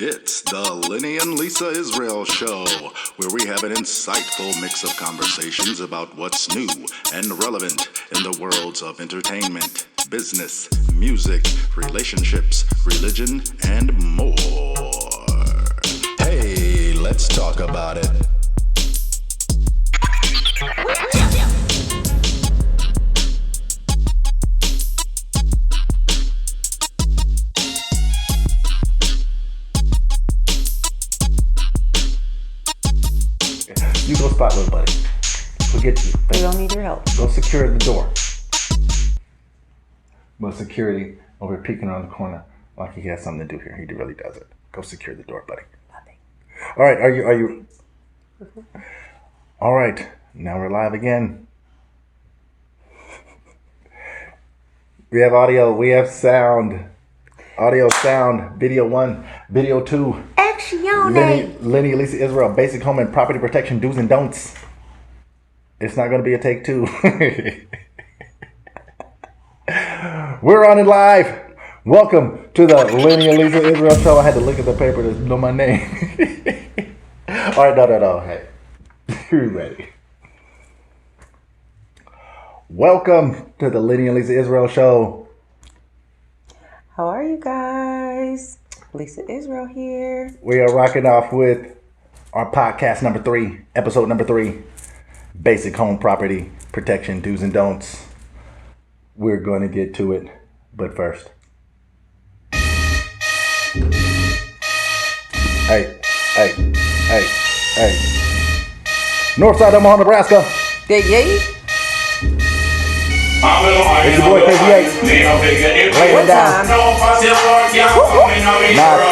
It's the Lenny and Lisa Israel Show, where we have an insightful mix of conversations about what's new and relevant in the worlds of entertainment, business, music, relationships, religion, and more. Hey, let's talk about it. You go spot little buddy. We'll get you. We don't need your help. Go secure the door. Well, security over here peeking around the corner like he has something to do here. He really does it. Go secure the door, buddy. Nothing. All right, are you? All right, now we're live again. We have audio. We have sound. Audio, sound, video 1, video 2. Lenny, Lisa, Israel, basic home and property protection do's and don'ts. It's not going to be a take 2. We're on it live. Welcome to the Lenny and Lisa Israel show. I had to look at the paper to know my name. All right, no. Hey, you ready? Welcome to the Lenny and Lisa Israel show. How are you guys? Lisa Israel here. We are rocking off with our podcast number 3, episode number 3, basic home property protection do's and don'ts. We're going to get to it, but first. Hey. Northside Omaha, Nebraska. Yay. It's your boy Crazy 8. Lay it down. Not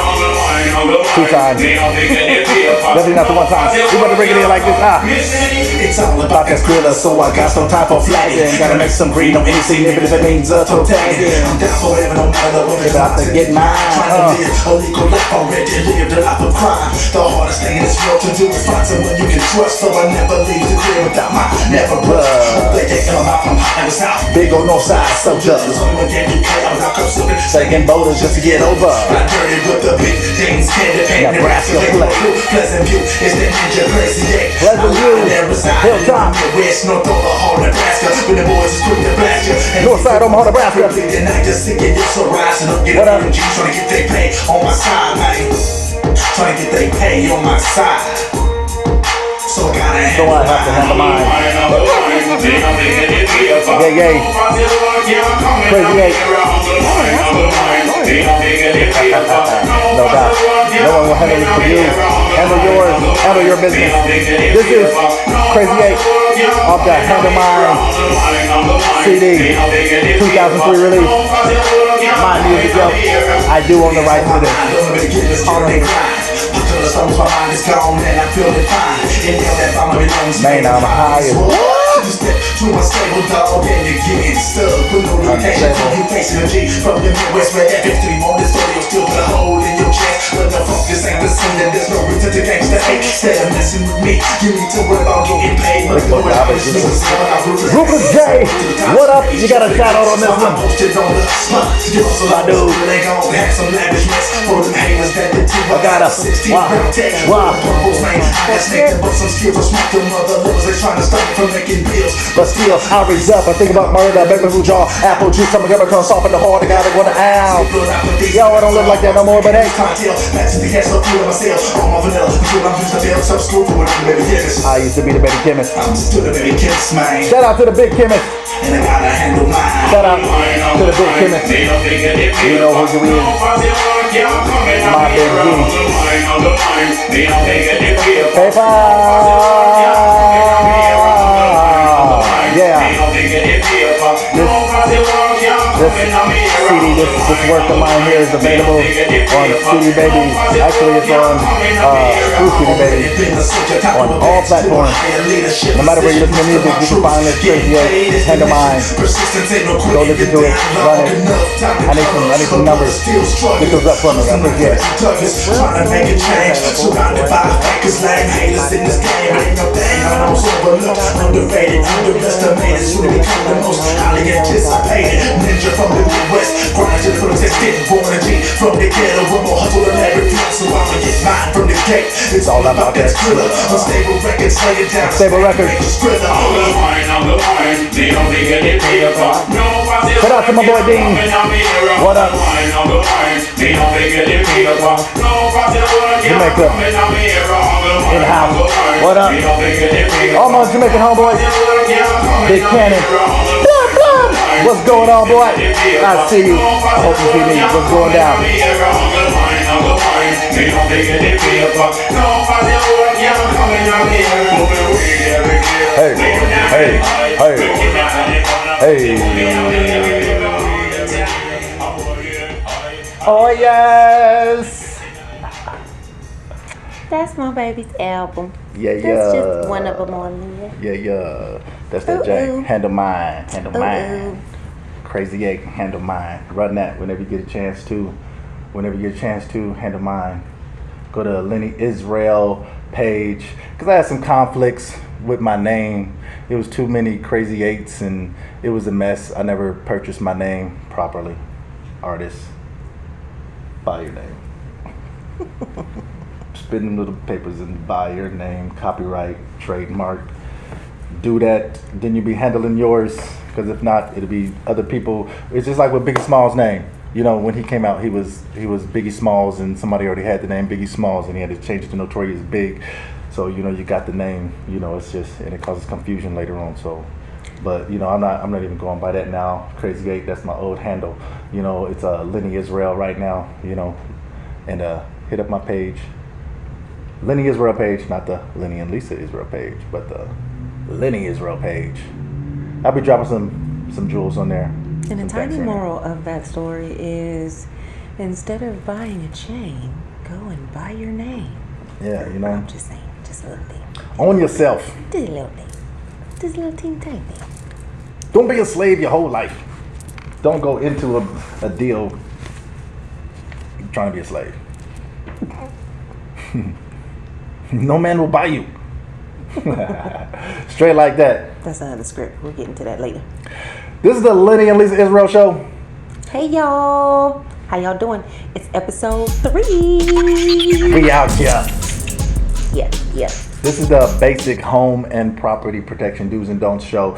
2 times. Definitely not the 1 time. We about to bring it in like this. It's all about that thriller, so I got some time for flagging. Gotta make some green on anything, even if it means a toe tagging. I'm down for whatever, no matter what. About to get mine. Trying to live a legal life already, live the life of crime. The hardest thing in this world to do is find someone you can trust, so I never leave the crib without my never brush. They come out from high and south. Big old north side soldier. Taking boulders just to get over. Not dirty with the big things. Nebraska play. Pleasant View is the ninja Crazy 8. Pleasant View, Hilltop. West North Omaha, Nebraska. When the boys is quick to blast you. Northside Omaha, Nebraska. What up? Trying to get they pay on my side, man. Trying to get they pay on my side. So I have to handle mine. Yay. Crazy 8. No doubt. No one will handle it for you. Handle yours. Handle your business. This is Crazy 8 off the Handle Mine CD 2003 release. My music, yo. I do own the rights to this. Man, I'm high as what? To a stable dog and you get stuck with no location. You facing a G from the Midwest where everything on this audio still put a hole in your chest. But the fuck this ain't the scene and there's no reason to gangsta hate. Instead of messing with me, you need to worry about getting paid. Rupert J, what up? You got a shout out on this one. My dude. I got a wow. But still, I'll raise up. I think about murder, baby food jaw, apple juice. I'm gonna come soft in the heart. I gotta go to ow. Yo, I don't live like that no more, but hey. I used to be the baby chemist. Shout out to the big chemist. Shout out to the big chemist. You know who you is. My big G. Paper. Yeah. This CD, this work of mine here is available on CD Baby. Actually, it's on through CD Baby on all platforms. No matter where you listen to music, you can find this Crazy 8 Handle Mine. Go listen to it, run it. I need some numbers. Get those up for me. I appreciate it. Trying to make a change, surrounded by fakers, lame haters in this game. Ain't no thing I'm overlooked, underrated, underestimated. Soon to become the most highly anticipated ninja from the Midwest. Grind to the protest, getting born a G from the ghetto. One more hustle and everything, so I'm It's all about that thriller. Unstable records, lay it down. Unstable records. Shout out to my boy Dean. What up? Jamaica. In the house. What up? All my Jamaican homeboys. Big Cannon. What's going on, boy? I see you. I hope you see me. What's going down? Hey, hey, hey, hey. Oh, yes. That's my baby's album. Yeah. That's just one of them on there. Yeah. That's that Jack. Handle mine. Crazy 8, handle mine. Run that whenever you get a chance to. Handle mine. Go to Lenny Israel page. Because I had some conflicts with my name. It was too many Crazy 8s and it was a mess. I never purchased my name properly. Artist, buy your name. Spin them little papers and buy your name. Copyright, trademark. Do that, then you'll be handling yours. Because if not, it'll be other people. It's just like with Biggie Smalls' name. You know, when he came out, he was Biggie Smalls, and somebody already had the name Biggie Smalls, and he had to change it to Notorious Big. So you know, you got the name. You know, it's just, and it causes confusion later on. So, but you know, I'm not even going by that now. Crazy 8, that's my old handle. You know, it's Lenny Israel right now. You know, and hit up my page, Lenny Israel page, not the Lenny and Lisa Israel page, but the Lenny Israel page. I'll be dropping some jewels on there. And the tiny moral of that story is, instead of buying a chain, go and buy your name. Yeah, you know. I'm just saying, just a little thing. Own yourself. Just a little thing. Just a little teeny tiny thing. Don't be a slave your whole life. Don't go into a deal trying to be a slave. No man will buy you. Straight like that. That's another script. We'll get into that later. This is the Lenny and Lisa Israel show. Hey y'all. How y'all doing? It's episode 3. We out here. Yeah. This is the basic home and property protection do's and don'ts show.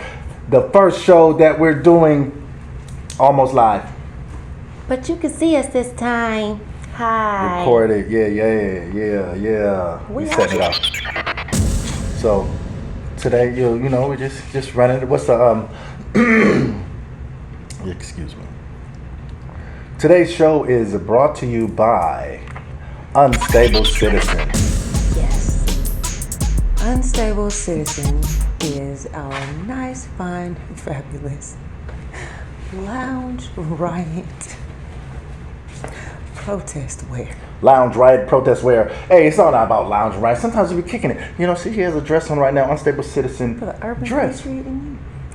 The first show that we're doing almost live. But you can see us this time. Hi. Recorded. Yeah. We set it up. So today, you know, we're just running. What's the excuse me. Today's show is brought to you by Unstable Citizen. Yes. Unstable Citizen is our nice, fine, fabulous lounge riot protest wear. Lounge riot, protest wear. Hey, it's all not about lounge riot. Sometimes we be kicking it. You know, see, she has a dress on right now, Unstable Citizen dress.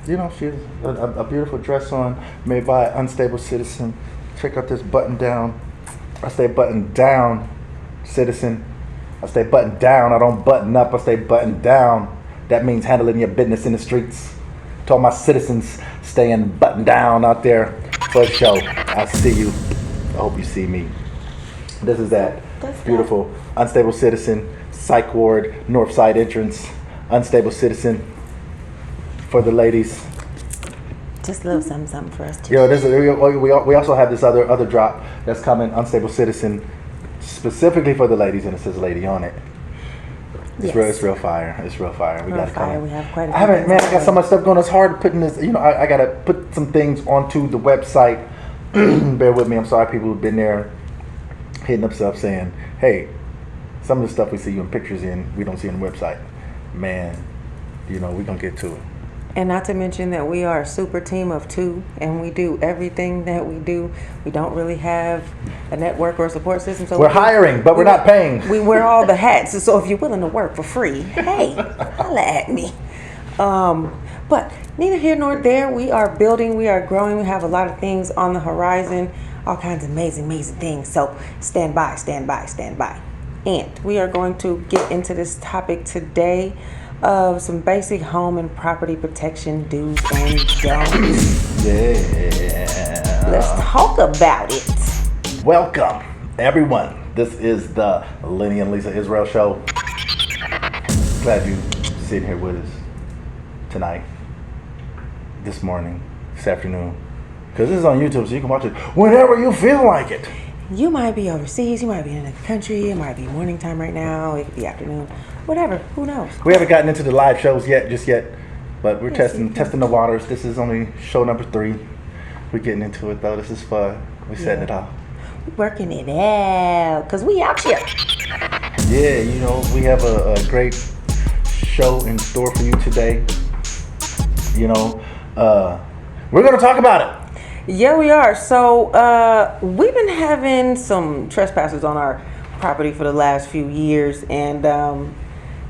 You know, she has a beautiful dress on, made by Unstable Citizen. Check out this button down. I stay buttoned down, citizen. I stay buttoned down. I don't button up. I stay buttoned down. That means handling your business in the streets. To all my citizens staying buttoned down out there for a show. I see you. I hope you see me. This is that beautiful Unstable Citizen, Psych Ward, Northside entrance. Unstable Citizen for the ladies. Just a little something for us too. Yo, we also have this other drop that's coming, Unstable Citizen, specifically for the ladies, and it says "lady" on it. It's real fire. It's real fire. We got fire. We have quite a few. I got so much stuff going. It's hard putting this. You know, I gotta put some things onto the website. Bear with me. I'm sorry, people who've been there hitting up stuff saying, "Hey, some of the stuff we see you in pictures in, we don't see on the website." Man, you know, we're gonna get to it. And not to mention that we are a super team of 2, and we do everything that we do. We don't really have a network or a support system. So we're hiring, but we're not paying. We wear all the hats. So if you're willing to work for free, hey, holla at me. But neither here nor there. We are building. We are growing. We have a lot of things on the horizon. All kinds of amazing things. So stand by. And we are going to get into this topic today of some basic home and property protection do's and don'ts. Yeah. Let's talk about it. Welcome, everyone, This is the Lenny and Lisa Israel Show. Glad you sitting here with us tonight, this morning, this afternoon. Because this is on YouTube, so you can watch it whenever you feel like it. You might be overseas, you might be in the country, it might be morning time right now, it could be afternoon, whatever, who knows? We haven't gotten into the live shows yet, but we're testing the waters. This is only show number 3. We're getting into it though. This is fun. We're setting it off. We're working it out, because we out here. Yeah, you know, we have a great show in store for you today. You know, we're going to talk about it. Yeah, we are. So we've been having some trespassers on our property for the last few years, and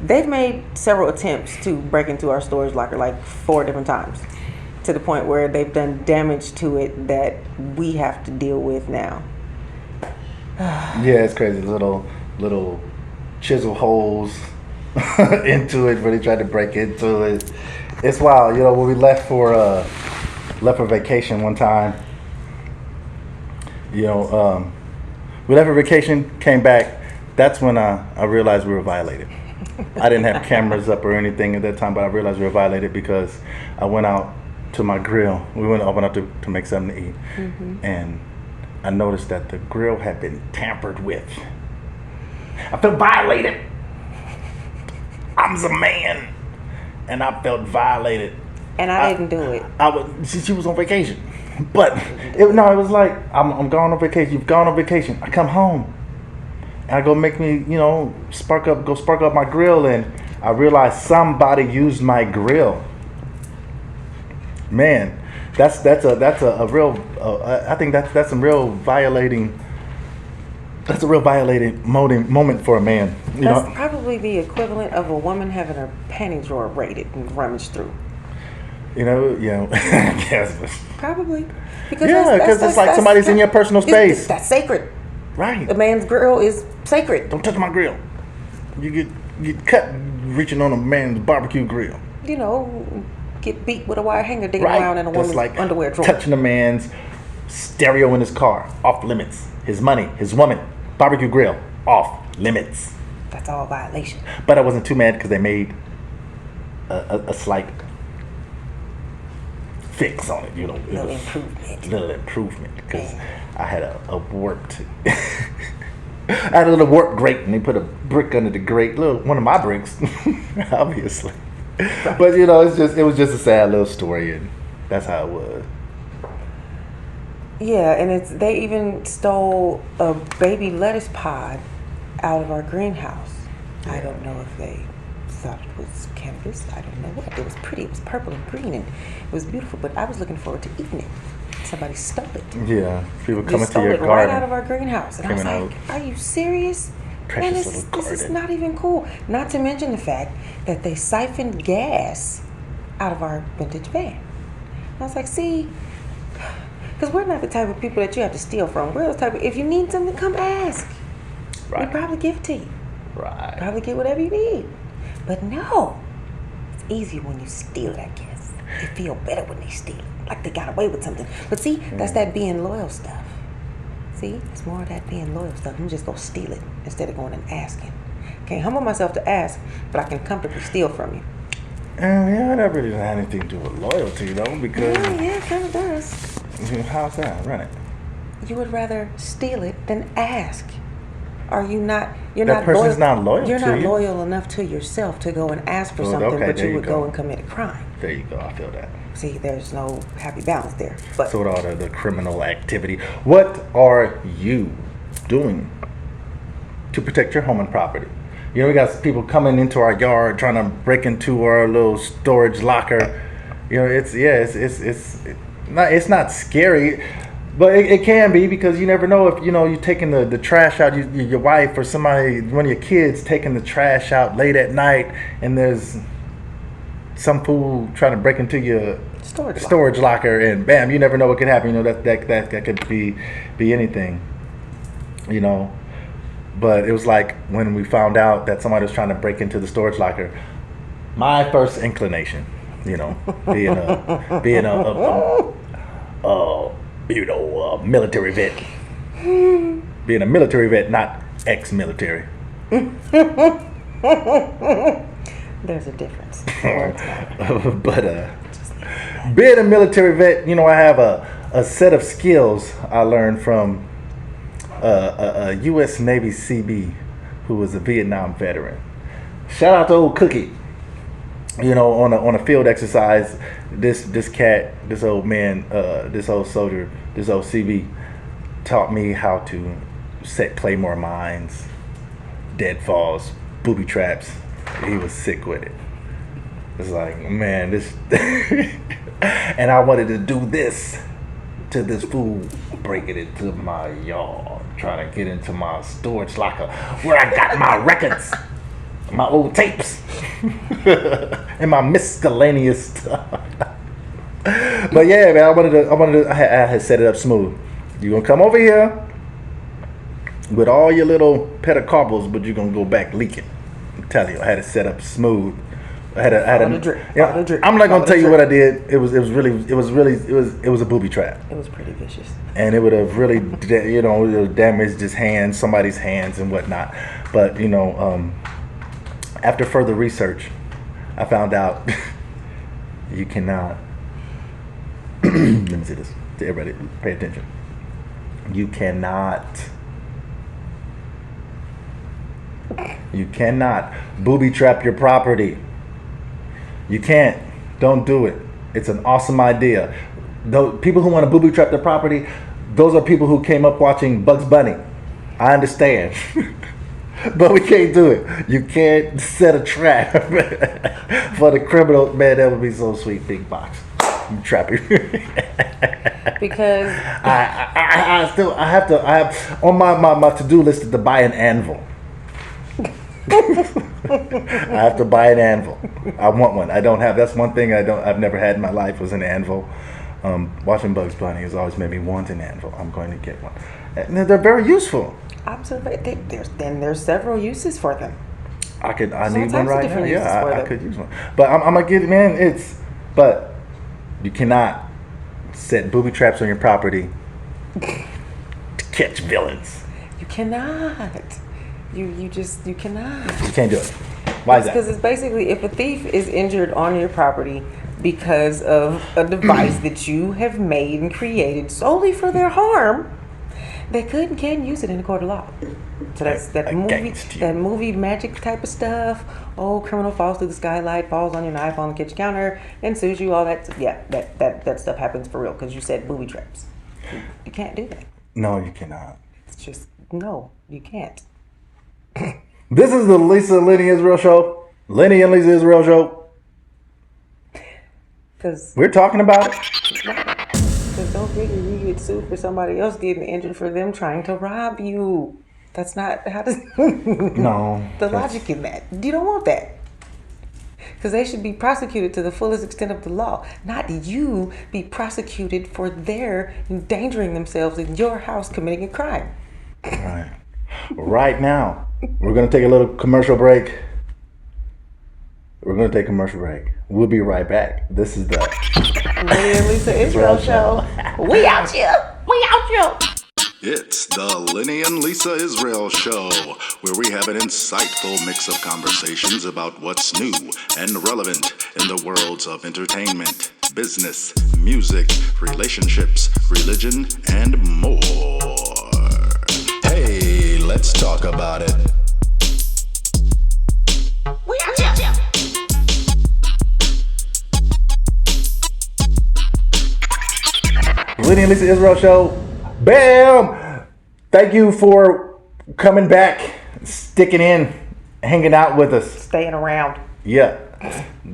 they've made several attempts to break into our storage locker, like 4 different times, to the point where they've done damage to it that we have to deal with now. Yeah, it's crazy. Little chisel holes into it where they tried to break into it. It's wild. You know, when we left for vacation one time, you know, we left for vacation, came back. That's when I realized we were violated. I didn't have cameras up or anything at that time, but I realized we were violated because I went out to my grill. We went up to make something to eat, and I noticed that the grill had been tampered with. I felt violated. I'm a man, and I felt violated. And I didn't do it. She was on vacation, but it was like I'm gone on vacation. You've gone on vacation. I come home, and I go make me, you know, spark up my grill, and I realized somebody used my grill. Man, that's a real. I think that's some real violating. That's a real violating moment for a man. That's probably the equivalent of a woman having her panty drawer raided and rummaged through. You know, I guess. Probably. Because because it's like somebody's in your personal space. That's sacred. Right. A man's grill is sacred. Don't touch my grill. You get cut reaching on a man's barbecue grill. You know, get beat with a wire hanger digging around in a woman's underwear drawer. Touching a man's stereo in his car, off limits. His money, his woman, barbecue grill, off limits. That's all violation. But I wasn't too mad because they made a slight fix on it, you know. Little improvement, because I had a warped I had a little warped grate, and they put a brick under the grate, one of my bricks, obviously. Right. But you know, it was just a sad little story, and that's how it was. Yeah, and they even stole a baby lettuce pod out of our greenhouse. Yeah. I don't know if they thought it was cannabis. I don't know what. It was pretty. It was purple and green, and it was beautiful. But I was looking forward to eating it. Somebody stole it. Yeah, people coming to your garden. Right out of our greenhouse, and I was like, "Are you serious? Man, this is not even cool." Not to mention the fact that they siphoned gas out of our vintage van. And I was like, "See." Because we're not the type of people that you have to steal from. We're the type of, if you need something, come ask. Right. We'll probably give it to you. Right. Probably get whatever you need. But no, it's easier when you steal it, I guess. They feel better when they steal it. Like they got away with something. But see, that's that being loyal stuff. See, it's more of that being loyal stuff. You just go steal it instead of going and asking. Can't humble myself to ask, but I can comfortably steal from you. Yeah, that really doesn't have anything to do with loyalty, though, because... Yeah, it kind of does. How's that? Run it. You would rather steal it than ask. Are you not? You're that not person's loyal. Not loyal. You're to not you. loyal enough to yourself to go and ask for something, okay, but you would go and commit a crime. There you go. I feel that. See, there's no happy balance there. But sort of the criminal activity. What are you doing to protect your home and property? You know, we got people coming into our yard trying to break into our little storage locker. You know, it's not scary, but it can be, because you never know if, you know, you're taking the trash out, your wife or somebody, one of your kids taking the trash out late at night, and there's some fool trying to break into your storage locker, and bam, you never know what could happen. You know, that could be anything, you know. But it was like when we found out that somebody was trying to break into the storage locker, my first inclination, you know, being a military vet, being a military vet, not ex-military. There's a difference. But being a military vet, you know, I have a set of skills I learned from a U.S. Navy CB who was a Vietnam veteran. Shout out to old Cookie. You know, on a field exercise, this cat, this old man, this old soldier, this old CB taught me how to set claymore mines, deadfalls, booby traps. He was sick with it. It's like, man, this and I wanted to do this to this fool, breaking into my yard, trying to get into my storage locker where I got my records, my old tapes, and my miscellaneous stuff. But yeah, man, I had set it up smooth. You're gonna come over here with all your little petacarpals, but you're gonna go back leaking. I'm telling you, I had it set up smooth. I had a drip. Yeah, I'm not gonna tell you what I did. It was a booby trap. It was pretty vicious. And it would have really, you know, it would damaged his hands, somebody's hands and whatnot. But you know, after further research, I found out you cannot. Let me say this to everybody. Pay attention. You cannot booby trap your property. You can't. Don't do it. It's an awesome idea. Those people who want to booby trap their property, those are people who came up watching Bugs Bunny. I understand. But we can't do it. You can't set a trap for the criminal. Man, that would be so sweet. Big box. You trap it. Because I have on my to-do list to buy an anvil. I have to buy an anvil. I want one. I don't have. That's one thing I've never had in my life was an anvil. Watching Bugs Bunny has always made me want an anvil. I'm going to get one. And they're very useful. Absolutely. There's several uses for them. I need one right now. Yeah, I could use one. But I'm gonna get it, man. But you cannot set booby traps on your property to catch villains. You cannot. You cannot. You can't do it. Why is that? Because it's basically, if a thief is injured on your property because of a device that you have made and created solely for their harm, they could and can use it in a court of law. So that's that movie magic type of stuff. Oh, criminal falls through the skylight, falls on your knife on the kitchen counter, and sues you. All that. Yeah, that stuff happens for real because you said booby traps. You can't do that. No, you cannot. It's just no, you can't. This is the Lenny Israel show. Lenny and Lisa Israel show. Because we're talking about it. Because don't figure you get sued for somebody else getting injured for them trying to rob you. That's not how does no the logic in that. You don't want that. Because they should be prosecuted to the fullest extent of the law, not you be prosecuted for their endangering themselves in your house committing a crime. Right. Right now, we're going to take a little commercial break. We'll be right back. This is the Lenny and Lisa Israel show. We out here. It's the Lenny and Lisa Israel show, where we have an insightful mix of conversations about what's new and relevant in the worlds of entertainment, business, music, relationships, religion, and more. Hey, let's talk about it. We out here. Lenny and Lisa Israel show. Bam! Thank you for coming back, sticking in, hanging out with us. Staying around. Yeah.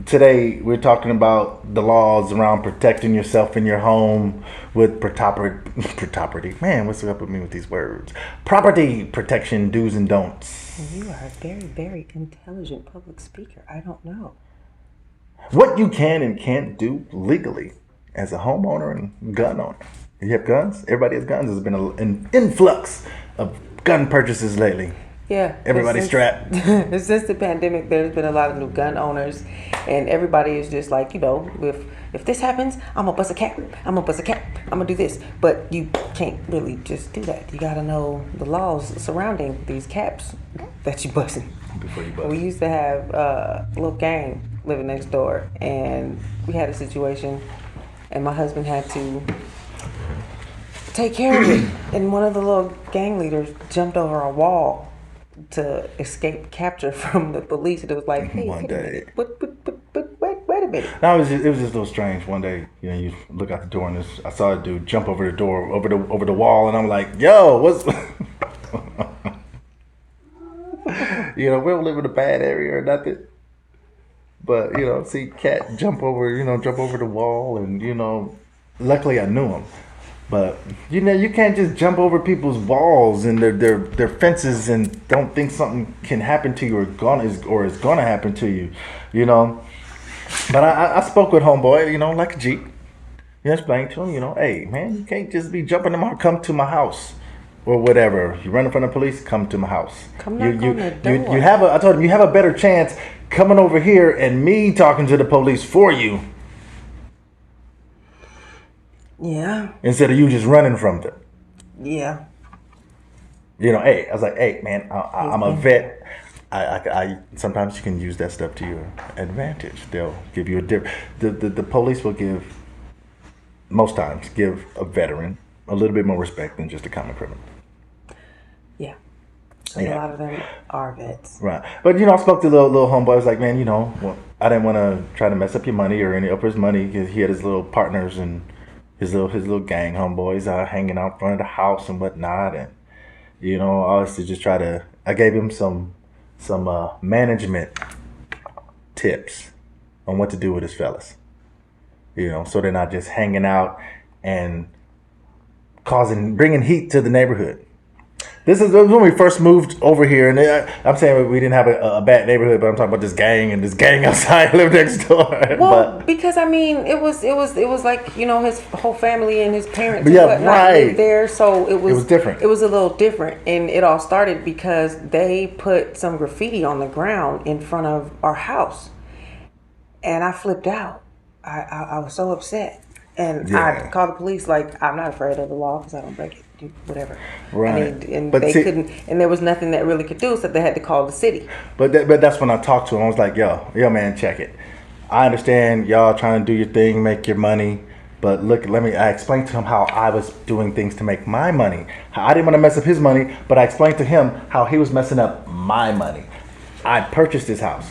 Today we're talking about the laws around protecting yourself in your home with property. Man, what's up with me with these words? Property protection do's and don'ts. You are a very, very intelligent public speaker. I don't know. What you can and can't do legally as a homeowner and gun owner. You have guns? Everybody has guns. There's been an influx of gun purchases lately. Yeah. Everybody's strapped. Since the pandemic, there's been a lot of new gun owners, and everybody is just like, if this happens, I'm gonna bust a cap. I'm gonna bust a cap. I'm gonna do this. But you can't really just do that. You gotta know the laws surrounding these caps that you busting. Before you bust. We used to have a little gang living next door, and we had a situation, and my husband had to take care of it. And one of the little gang leaders jumped over a wall to escape capture from the police. And it was like, hey, One wait a day. minute. Wait a minute. No, it was just a little strange. One day, you look out the door and I saw a dude jump over the door, over the wall, and I'm like, yo, what's? We don't live in a bad area or nothing. But see cat jump over the wall, and luckily I knew him. But you can't just jump over people's walls and their fences and don't think something can happen to you or is gonna happen to you, But I spoke with homeboy, like a G. Explained to him, hey man, you can't just be jumping in come to my house or whatever. You run in front of the police, come to my house. Come knock on the door. I told him you have a better chance coming over here and me talking to the police for you. Yeah. Instead of you just running from them. Yeah. Hey, I was like, hey, man, I'm a vet. I sometimes you can use that stuff to your advantage. They'll give you a different. The police will most times give a veteran a little bit more respect than just a common criminal. Yeah. A lot of them are vets. Right. But, I spoke to the little homeboy. I was like, man, I didn't want to try to mess up your money or any of his money, because he had his little partners and his little gang homeboys hanging out in front of the house and whatnot. And, I was to just I gave him some management tips on what to do with his fellas. So they're not just hanging out and bringing heat to the neighborhood. This is when we first moved over here, and I'm saying we didn't have a bad neighborhood, but I'm talking about this gang outside lived next door. Well, because it was like his whole family and his parents and Yeah, whatnot right. lived there, so it was different. It was a little different, and it all started because they put some graffiti on the ground in front of our house, and I flipped out. I was so upset, and I called the police. Like, I'm not afraid of the law because I don't break it. Whatever, right? They couldn't, and there was nothing that really could do, so they had to call the city. But that's when I talked to him. I was like, yo, man, check it. I understand y'all trying to do your thing, make your money, but look, I explained to him how I was doing things to make my money. I didn't want to mess up his money, but I explained to him how he was messing up my money. I purchased his house.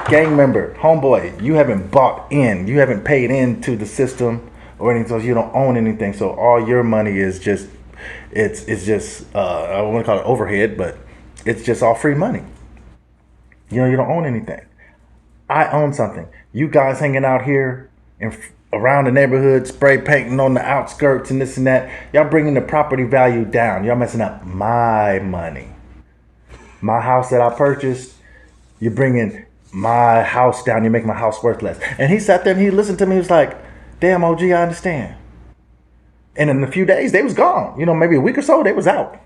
Gang member, homeboy, you haven't bought in, you haven't paid into the system or anything, so you don't own anything. So all your money is just, it's just, I don't want to call it overhead, but it's just all free money. You don't own anything. I own something. You guys hanging out here around the neighborhood, spray painting on the outskirts and this and that, y'all bringing the property value down. Y'all messing up my money. My house that I purchased, you're bringing my house down. You make my house worth less. And he sat there and he listened to me. He was like, damn, OG, I understand. And in a few days, they was gone. Maybe a week or so, they was out.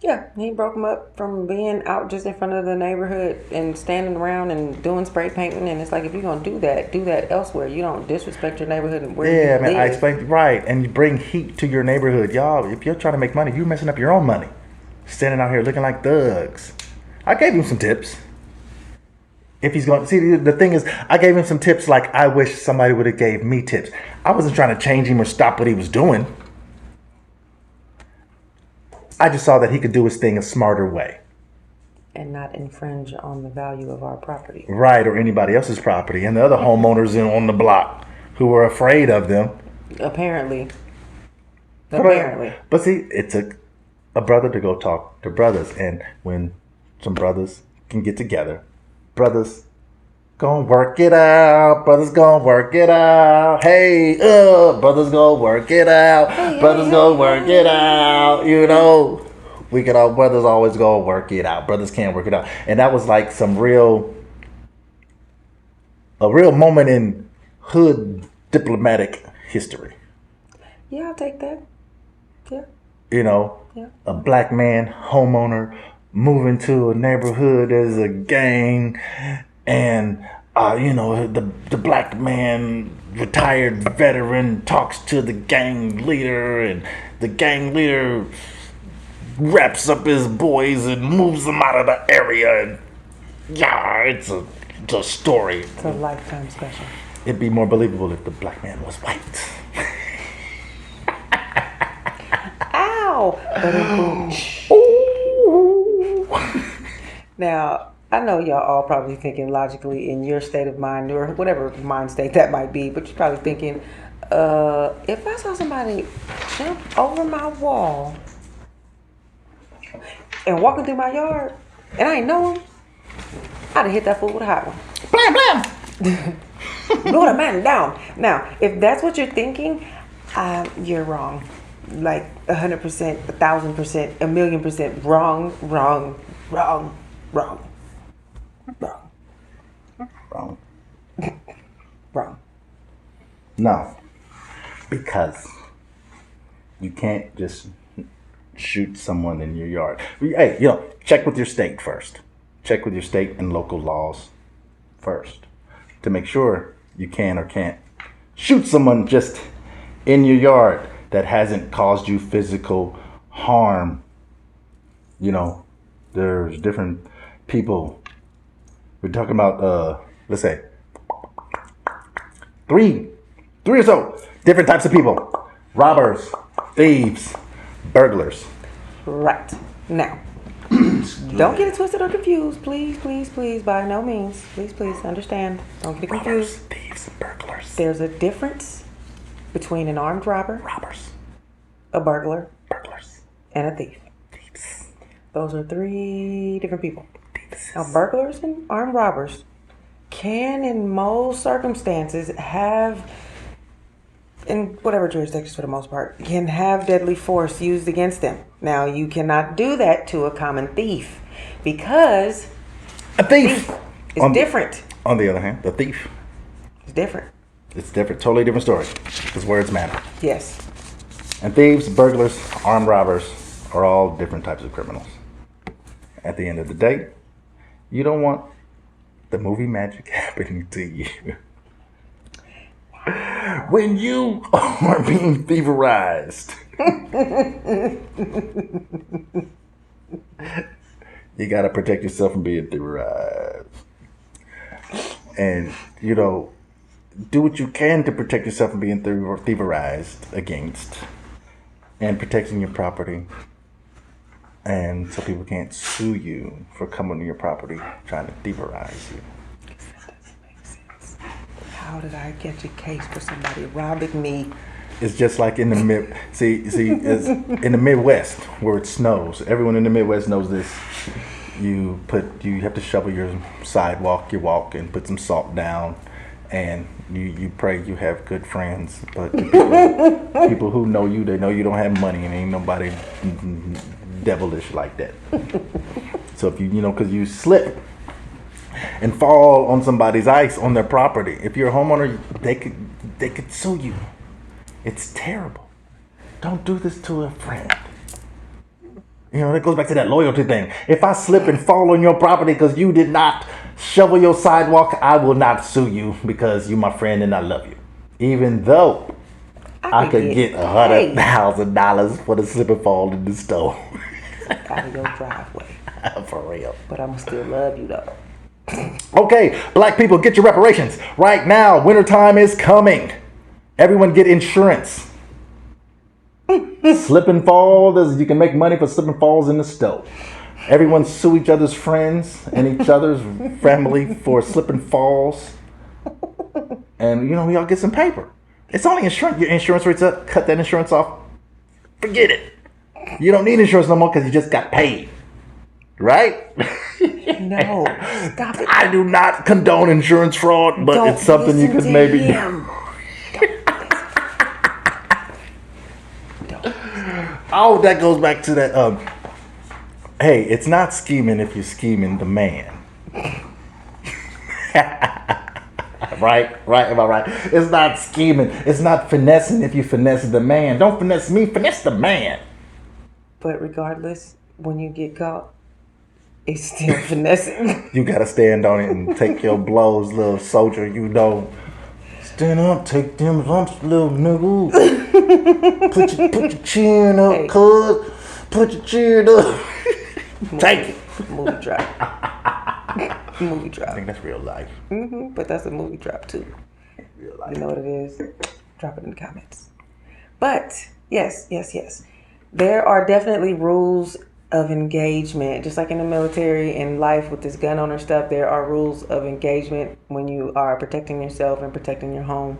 Yeah, he broke them up from being out just in front of the neighborhood and standing around and doing spray painting. And it's like, if you're going to do that elsewhere. You don't disrespect your neighborhood and where you live. I explained, right. And you bring heat to your neighborhood. Y'all, if you're trying to make money, you're messing up your own money. Standing out here looking like thugs. I gave him some tips. If he's going to see, the thing is, I gave him some tips like I wish somebody would have gave me tips. I wasn't trying to change him or stop what he was doing. I just saw that he could do his thing a smarter way. And not infringe on the value of our property. Right, or anybody else's property. And the other homeowners on the block who were afraid of them. Apparently. But see, it took a brother to go talk to brothers. And when some brothers can get together, brothers gonna work it out. Brothers gonna work it out. Hey, brothers gonna work it out. Brothers gonna work it out. We can all, brothers always gonna work it out. Brothers can't work it out. And that was like a real moment in hood diplomatic history. Yeah, I'll take that. Yeah. a black man, homeowner, moving to a neighborhood as a gang, and the black man, retired veteran, talks to the gang leader, and the gang leader wraps up his boys and moves them out of the area. And it's a story. It's a lifetime special. It'd be more believable if the black man was white. Ow! Now, I know y'all all probably thinking logically in your state of mind or whatever mind state that might be, but you're probably thinking, if I saw somebody jump over my wall and walking through my yard and I ain't know him, I'd have hit that fool with a hot one. Blam, blam! Blew the man down. Now, if that's what you're thinking, you're wrong. Like 100%, 1,000%, 1,000,000% wrong. No, because you can't just shoot someone in your yard. Hey, check with your state first. Check with your state and local laws first to make sure you can or can't shoot someone just in your yard that hasn't caused you physical harm. There's different people. We're talking about, let's say, three or so different types of people: robbers, thieves, burglars. Right. Now, don't get it twisted or confused. Please, by no means. Please, understand. Don't get confused. Robbers, thieves, and burglars. There's a difference between an armed robber, Robbers, a burglar, burglars, and a thief. thieves. Those are 3 different people. Thieves. Now, burglars and armed robbers can, in most circumstances, have, in whatever jurisdictions for the most part, can have deadly force used against them. Now, you cannot do that to a common thief because A thief is different. On the other hand, the thief, It's different. it's different, totally different story, because words matter. Yes. And thieves, burglars, armed robbers are all different types of criminals. At the end of the day, you don't want the movie magic happening to you. When you are being thieverized, you got to protect yourself from being thieverized. And, do what you can to protect yourself from being thieverized against, and protecting your property. And so people can't sue you for coming to your property trying to thieverize you. How did I get a case for somebody robbing me? It's just like in the it's in the Midwest where it snows. Everyone in the Midwest knows this. You have to shovel your sidewalk, you walk, and put some salt down, and you pray you have good friends. But the people who know you, they know you don't have money, and ain't nobody devilish like that. So if because you slip and fall on somebody's ice on their property, if you're a homeowner, they could sue you. It's terrible. Don't do this to a friend. That goes back to that loyalty thing. If I slip and fall on your property because you did not shovel your sidewalk, I will not sue you because you're my friend and I love you. Even though I could get $100,000 for the slip and fall in the stove. Out of your driveway. For real. But I'm still love you though. Okay, black people, get your reparations. Right now, wintertime is coming. Everyone get insurance. Slip and fall, you can make money for slip and falls in the stove. Everyone sue each other's friends and each other's family for slip and falls. And, we all get some paper. It's only insurance. Your insurance rate's up. Cut that insurance off. Forget it. You don't need insurance no more because you just got paid. Right? No, stop it. I do not condone insurance fraud, but it's something you could maybe do. Oh, that goes back to that. Hey, it's not scheming if you're scheming the man. Right? Am I right? It's not scheming. It's not finessing if you finesse the man. Don't finesse me, finesse the man. But regardless, when you get caught, it's still finessing. You gotta stand on it and take your blows, little soldier. You know, stand up, take them lumps, little nigga. Put your chin up, Hey. cuz. Put your chin up. Take it. Movie drop. Movie I drop. think that's real life. But that's a movie drop too. Real life. You know what it is? Drop it in the comments. But yes. There are definitely rules of engagement. Just like in the military and life with this gun owner stuff, there are rules of engagement when you are protecting yourself and protecting your home.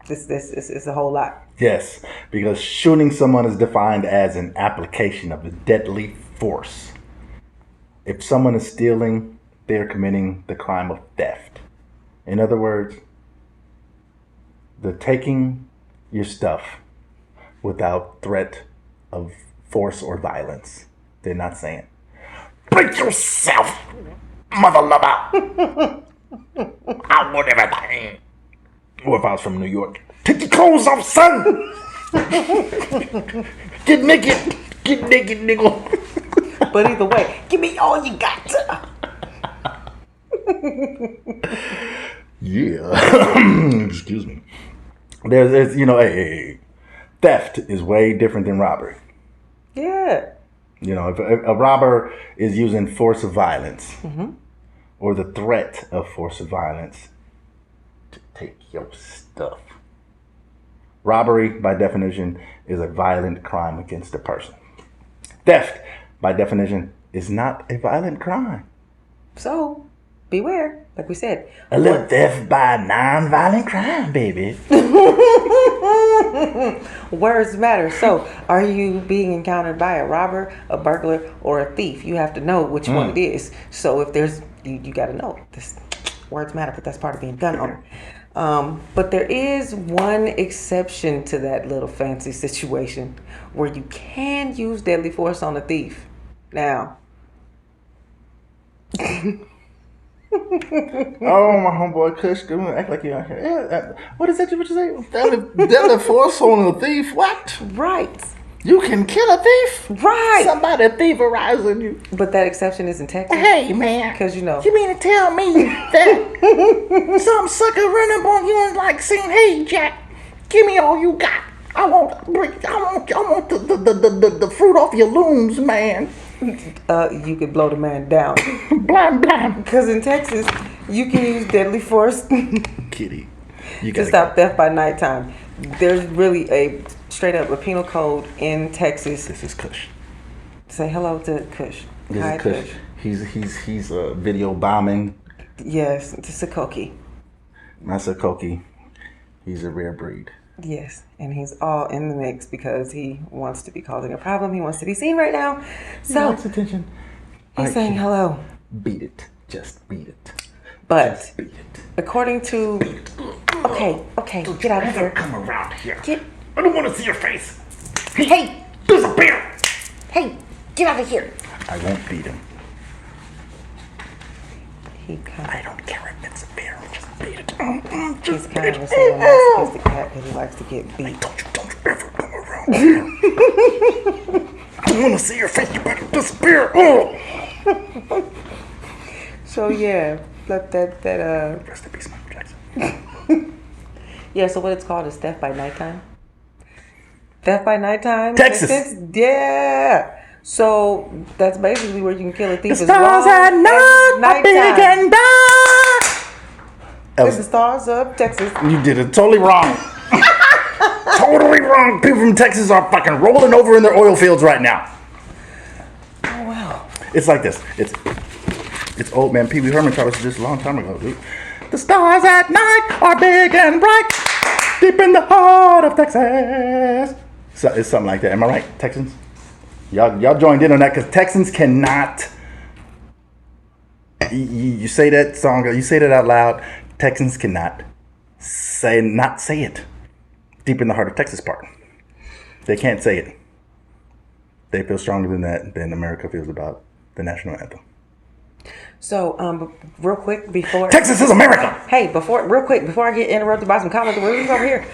This is a whole lot. Yes, because shooting someone is defined as an application of a deadly force. If someone is stealing, they're committing the crime of theft. In other words, they're taking your stuff without threat of force or violence. They're not saying, break yourself, mother lover. I want everything. Or if I was from New York, take your clothes off, son. Get naked, nigga. But either way, give me all you got. Yeah. Excuse me. There's hey, theft is way different than robbery. Yeah. If a robber is using force of violence or the threat of force of violence to take your stuff. Robbery, by definition, is a violent crime against a person. Theft, by definition, is not a violent crime. So, beware, like we said. A little theft by a non-violent crime, baby. Words matter. So, are you being encountered by a robber, a burglar, or a thief? You have to know which one it is. So, if there's, you got to know. This words matter, but that's part of being a gun owner. But there is one exception to that little fancy situation where you can use deadly force on a thief. Now. Oh, my homeboy Kush, act like you're out here. Yeah, what is that? What you say? Deadly force on a thief? What? Right. You can kill a thief? Right. Somebody thieverizing you. But that exception is in Texas. Hey, man. Because You mean to tell me that some sucker run up on you and like saying, "Hey, Jack, give me all you got. I want the fruit off your looms, man." you could blow the man down. Blam, blam. Because in Texas, you can use deadly force Kitty. You to stop theft by nighttime. There's really a straight up a penal code in Texas. This is Kush. Say hello to Kush. This Hi, is Kush. He's video bombing. Yes, to Sakoki. Not Sakoki. He's a rare breed. Yes, and he's all in the mix because he wants to be causing a problem. He wants to be seen right now. So He attention. he's saying hello. Beat it. Just beat it. But Just beat it. according to okay, get out of here. Come around here. Get I don't want to see your face. hey, Disappear. hey, get out of here. I won't beat him. He kind I don't care if it's a bear. Just beat it. he's kind of a sadomasochistic cat that he likes to get beat. Don't you ever come around here. I don't want to see your face. You better disappear. Oh. So yeah, that Rest in peace, Michael Jackson. yeah. So what it's called is theft by nighttime. Theft by nighttime. Texas. Yeah. So that's basically where you can kill a thief. The stars at night are big and bright. It's the stars of Texas. You did it totally wrong. Totally wrong. People from Texas are fucking rolling over in their oil fields right now. Oh wow. It's like this. It's old man Pee Wee Herman taught us this a long time ago, dude. The stars at night are big and bright, deep in the heart of Texas. So it's something like that. Am I right, Texans? Y'all joined in on that because Texans cannot. You say that song. You say that out loud. Texans cannot say it. Deep in the heart of Texas part. They can't say it. They feel stronger than that than America feels about the national anthem. So real quick before Texas is America. Hey, before I get interrupted by some comments, we're over here.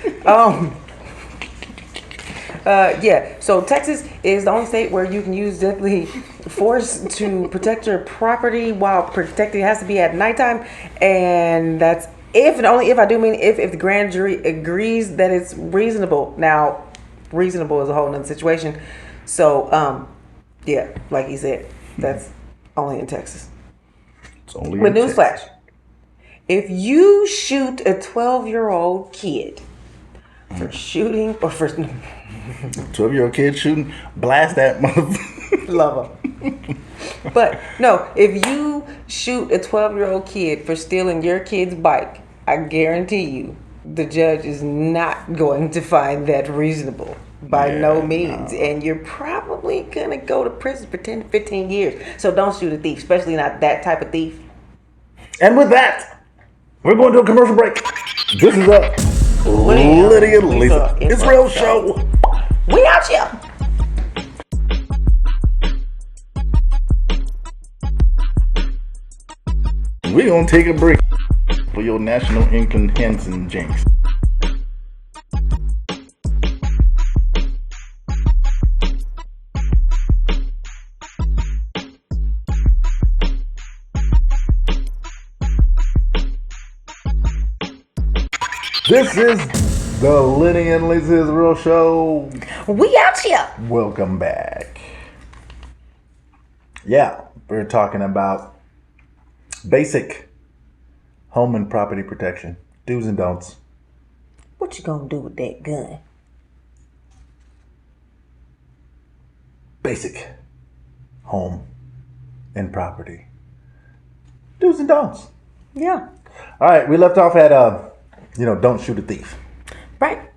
Yeah. So Texas is the only state where you can use deadly force to protect your property while protecting. It has to be at nighttime, and that's if and only if I do mean if the grand jury agrees that it's reasonable. Now, reasonable is a whole nother situation. So, yeah, like he said, that's only in Texas. It's only But in Texas. newsflash: if you shoot a 12-year-old kid for shooting or for 12-year-old kid shooting, blast that motherfucker. love her. But no, if you shoot a 12-year-old kid for stealing your kid's bike, I guarantee you the judge is not going to find that reasonable by no means. No. And you're probably going to go to prison for 10 to 15 years. So don't shoot a thief, especially not that type of thief. And with that, we're going to a commercial break. This is Lenny and Lisa Israel Show. We out here. We're going to take a break for your national inconvenience jinx. This is the Lenny and Lisa Israel Show. We out here. Welcome back. Yeah, we're talking about basic home and property protection, do's and don'ts. What you gonna do with that gun? Basic home and property, do's and don'ts. Yeah. All right, we left off at don't shoot a thief. Right.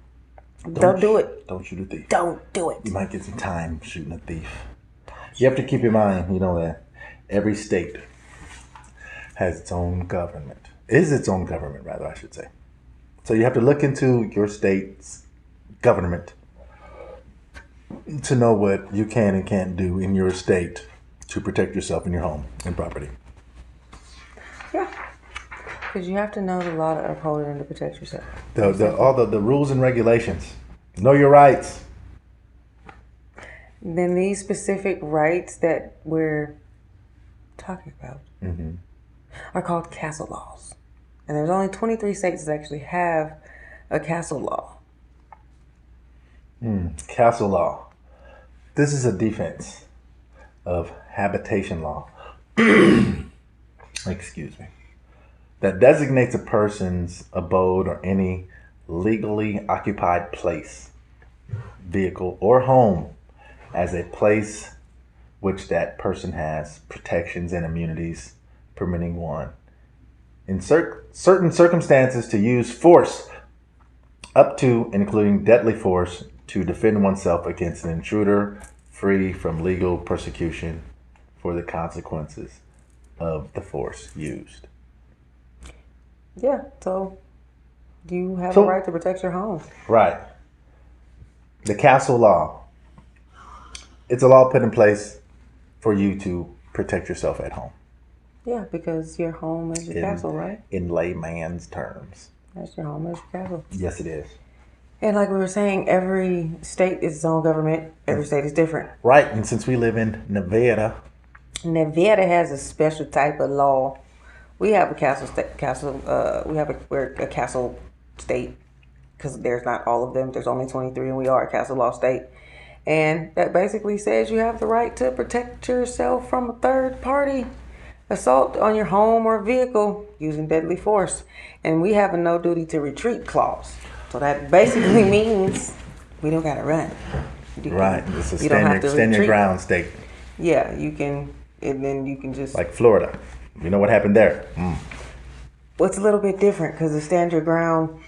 Don't do it. Don't shoot a thief. Don't do it. You might get some time shooting a thief. You have to keep in mind, that every state has its own government. Is its own government, rather, I should say. So you have to look into your state's government to know what you can and can't do in your state to protect yourself and your home and property. Yeah. Because you have to know the law to uphold it and to protect yourself. All the rules and regulations. Know your rights. Then these specific rights that we're talking about are called castle laws. And there's only 23 states that actually have a castle law. Castle law. This is a defense of habitation law. Excuse me. That designates a person's abode or any legally occupied place, vehicle, or home as a place which that person has protections and immunities permitting one, in certain circumstances, to use force up to and including deadly force to defend oneself against an intruder, free from legal persecution for the consequences of the force used. Yeah, so you have a right to protect your home. Right. The castle law. It's a law put in place for you to protect yourself at home. Yeah, because your home is your castle, right? In layman's terms. That's your home is your castle. Yes, it is. And like we were saying, every state is its own government. Every state is different. Right, and since we live in Nevada. Nevada has a special type of law. We have a castle state. We're a castle state because there's not all of them. There's only 23, and we are a castle law state. And that basically says you have the right to protect yourself from a third party assault on your home or vehicle using deadly force. And we have a no duty to retreat clause. So that basically means we don't gotta run. Right. It's a stand your ground state. Yeah, you can, and then you can just like Florida. You know what happened there? What's a little bit different because the stand your ground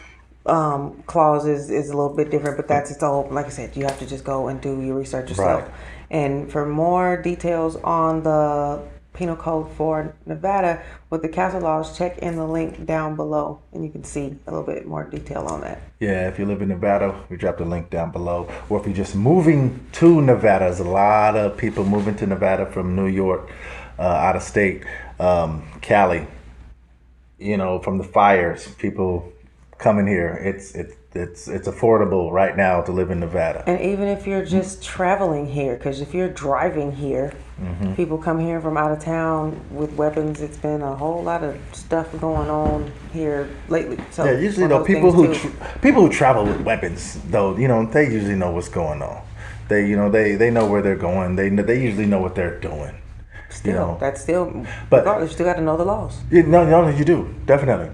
clause is a little bit different, but that's its own. Like I said, you have to just go and do your research yourself. Right. And for more details on the penal code for Nevada with the castle laws, check in the link down below, and you can see a little bit more detail on that. Yeah, if you live in Nevada, we dropped the link down below. Or if you're just moving to Nevada, there's a lot of people moving to Nevada from New York, out of state, Cali. From the fires, people coming here. It's affordable right now to live in Nevada. And even if you're just traveling here, because if you're driving here, people come here from out of town with weapons. It's been a whole lot of stuff going on here lately. So Yeah, usually one of though those people things, who too. people who travel with weapons though, they usually know what's going on. They know where they're going. They usually know what they're doing. That's still, But- regardless, you still got to know the laws. No, you do definitely.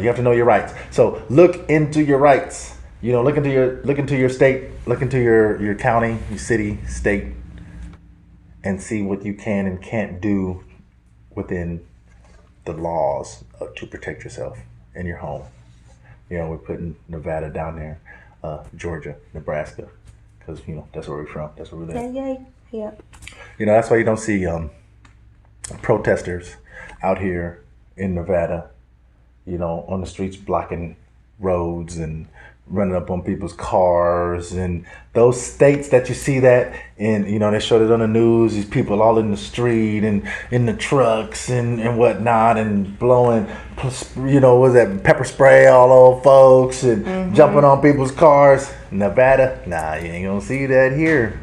You have to know your rights. So look into your rights. Look into your state, look into your county, your city, state, and see what you can and can't do within the laws to protect yourself and your home. We're putting Nevada down there, Georgia, Nebraska, because that's where we're from. That's where we live. Yeah. That's why you don't see protesters out here in Nevada, on the streets blocking roads and running up on people's cars, and those states that you see that in, they showed it on the news, these people all in the street and in the trucks and whatnot, and blowing, was that pepper spray all over folks and jumping on people's cars. Nevada, nah, you ain't gonna see that here.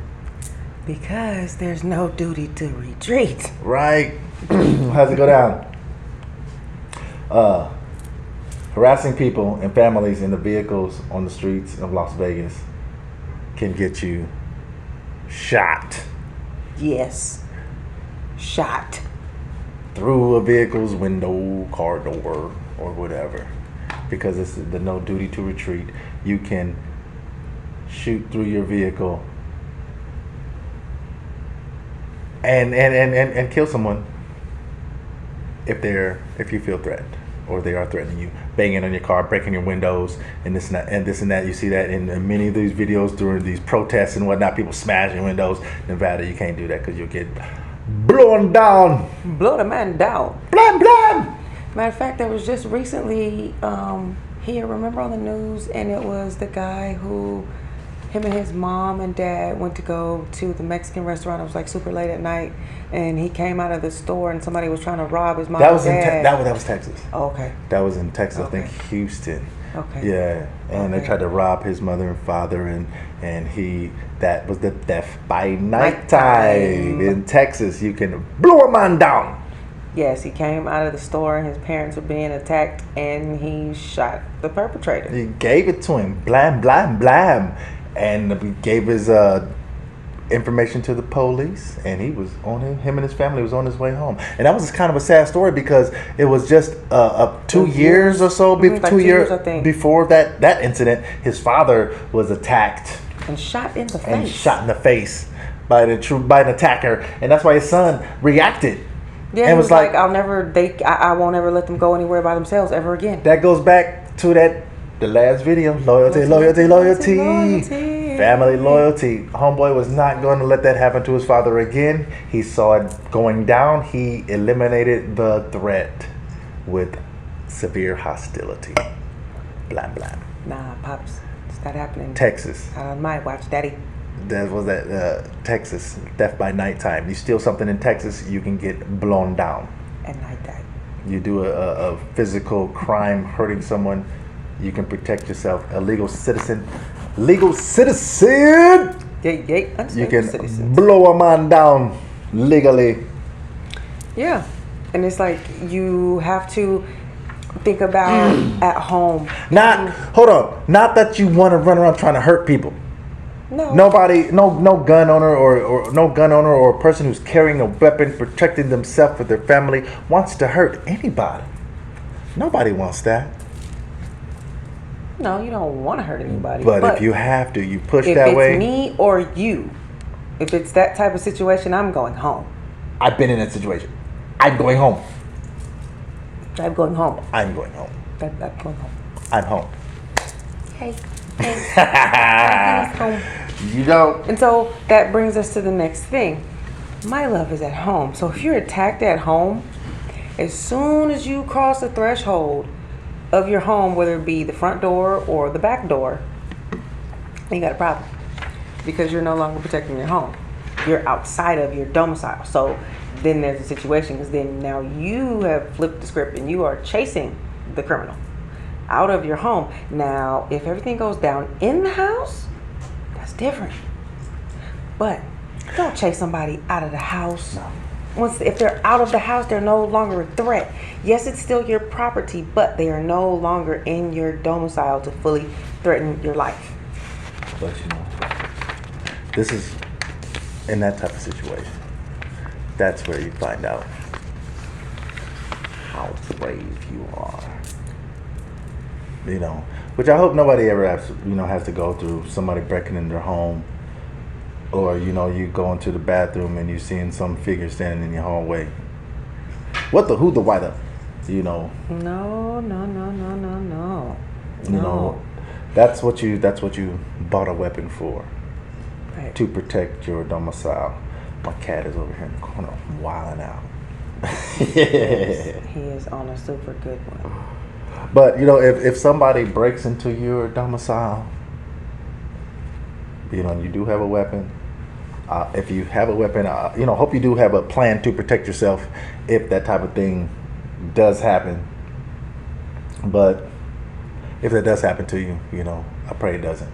Because there's no duty to retreat. Right. How's it go down? Harassing people and families in the vehicles on the streets of Las Vegas can get you shot Yes. Shot. through a vehicle's window, car door, or whatever. Because it's the no duty to retreat. You can shoot through your vehicle and kill someone if you feel threatened, or they are threatening you, banging on your car, breaking your windows, and this and that. You see that in many of these videos during these protests and whatnot. People smashing windows. Nevada, you can't do that because you'll get blown down. Blow the man down. Blam blam. Matter of fact, there was just recently here, remember on the news, and it was the guy who, him and his mom and dad went to go to the Mexican restaurant. It was like super late at night, and he came out of the store and somebody was trying to rob his mom That was and dad. that was Texas. Oh, okay. That was in Texas. Okay. I think Houston. Okay. Yeah, and they tried to rob his mother and father, and that was the theft by nighttime in Texas. You can blow a man down. Yes, he came out of the store and his parents were being attacked, and he shot the perpetrator. He gave it to him, blam blam blam, and he gave his information to the police, and he was on him and his family was on his way home. And that was kind of a sad story because it was just 2 years or so, Like 2 2 years I think. before that incident. His father was attacked And shot in the face. and shot in the face by an attacker, and that's why his son reacted. Yeah, and he was like, I won't ever let them go anywhere by themselves ever again. That goes back to the last video. Loyalty. Family loyalty. Homeboy was not going to let that happen to his father again. He saw it going down. He eliminated the threat with severe hostility. Blam blam. Nah, Pops, it's not happening. Texas. Not on my watch, Daddy. That was Texas. Theft by nighttime. You steal something in Texas, you can get blown down. At nighttime. You do a physical crime hurting someone, you can protect yourself. A legal citizen. Yay, You can citizens. blow a man down legally. Yeah, and it's like you have to think about at home. Not that you want to run around trying to hurt people. No. Nobody, no gun owner or person who's carrying a weapon, protecting themselves or their family wants to hurt anybody. Nobody wants that. No, you don't want to hurt anybody. But if you have to, you push if that it's way. me or you, if it's that type of situation, I'm going home. I've been in that situation. I'm going home. I'm going home. I'm going home. I'm going home. I'm home. Hey. He's home. You don't. And so that brings us to the next thing. My love is at home. So if you're attacked at home, as soon as you cross the threshold of your home, whether it be the front door or the back door, you got a problem. Because you're no longer protecting your home. You're outside of your domicile. So then there's a situation, because then now you have flipped the script and you are chasing the criminal. out of your home. Now, if everything goes down in the house, that's different. But don't chase somebody out of the house. No. If they're out of the house, they're no longer a threat. Yes, it's still your property, but they are no longer in your domicile to fully threaten your life. But this is in that type of situation. That's where you find out how brave you are. Which I hope nobody ever has to go through. Somebody breaking in their home, or you go into the bathroom and you seeing some figure standing in your hallway. What the who the why the, No. That's what you bought a weapon for. Right. To protect your domicile. My cat is over here in the corner wilding out. Yes, he is on a super good one. But if somebody breaks into your domicile, you do have a weapon. If you have a weapon, hope you do have a plan to protect yourself if that type of thing does happen. But if that does happen to you, I pray it doesn't.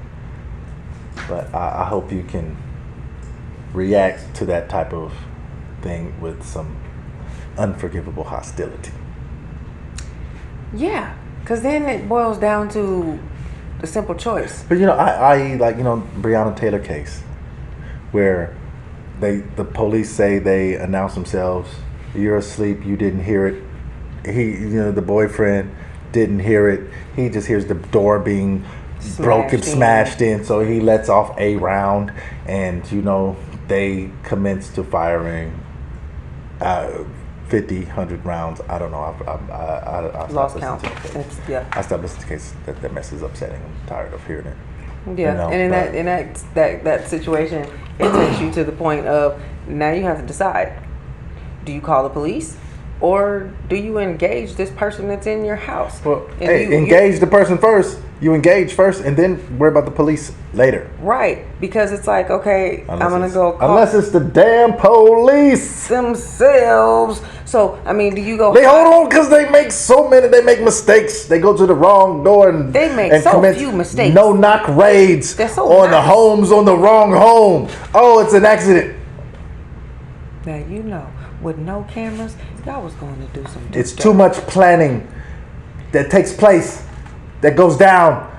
But I hope you can react to that type of thing with some unforgivable hostility. Yeah, because then it boils down to the simple choice. But Breonna Taylor case, where the police say they announce themselves, you're asleep, you didn't hear it. The boyfriend didn't hear it. He just hears the door being smashed in, so he lets off a round, and they commence to firing 50, 100 rounds. I don't know. I lost count. I stopped listening to the case. That mess is upsetting. I'm tired of hearing it. Yeah, and in that situation, it takes you to the point of now you have to decide: do you call the police, or do you engage this person that's in your house? Well, engage the person first. You engage first, and then worry about the police later. Right, because it's like, okay, I'm gonna go call unless it's the damn police themselves. So do you go? They hold on because they make mistakes. They go to the wrong door and they make few mistakes. No knock raids on the homes on the wrong home. Oh, it's an accident. Now with no cameras, y'all was going to do some. It's too much planning that takes place, that goes down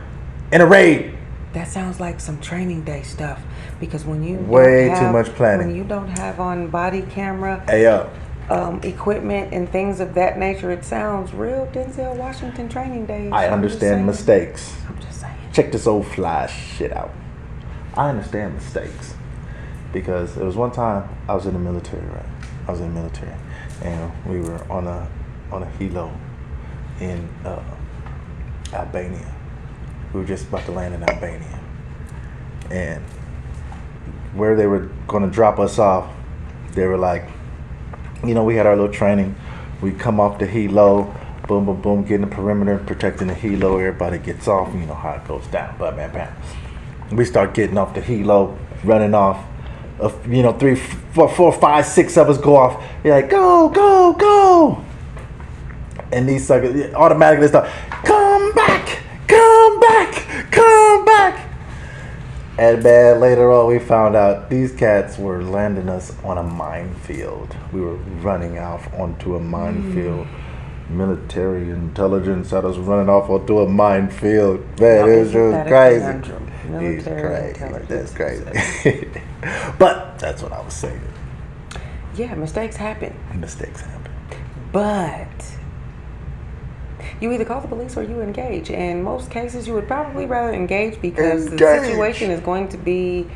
in a raid. That sounds like some training day stuff, because when you too much planning. When you don't have on body camera, equipment and things of that nature, it sounds real Denzel Washington training days. I understand mistakes. I'm just saying. Check this old fly shit out. I understand mistakes because it was one time I was in the military, right? I was in the military, and we were on a helo in Albania. We were just about to land in Albania, and where they were going to drop us off, they were like, we had our little training. We come off the helo, boom, boom, boom, get in the perimeter, protecting the helo. Everybody gets off. You know how it goes down. Bam, bam, bam. We start getting off the helo, running off. 3, 4, 5, 6 of us go off. You're like, go, go, go. And these suckers automatically start, come back, come back, come back. And man, later on we found out these cats were landing us on a minefield. We were running off onto a minefield. Military intelligence had us running off onto a minefield. Man, it was just crazy. He's crazy. That's crazy. But that's what I was saying. Yeah, mistakes happen. But you either call the police or you engage. In most cases, you would probably rather engage because the situation is going to be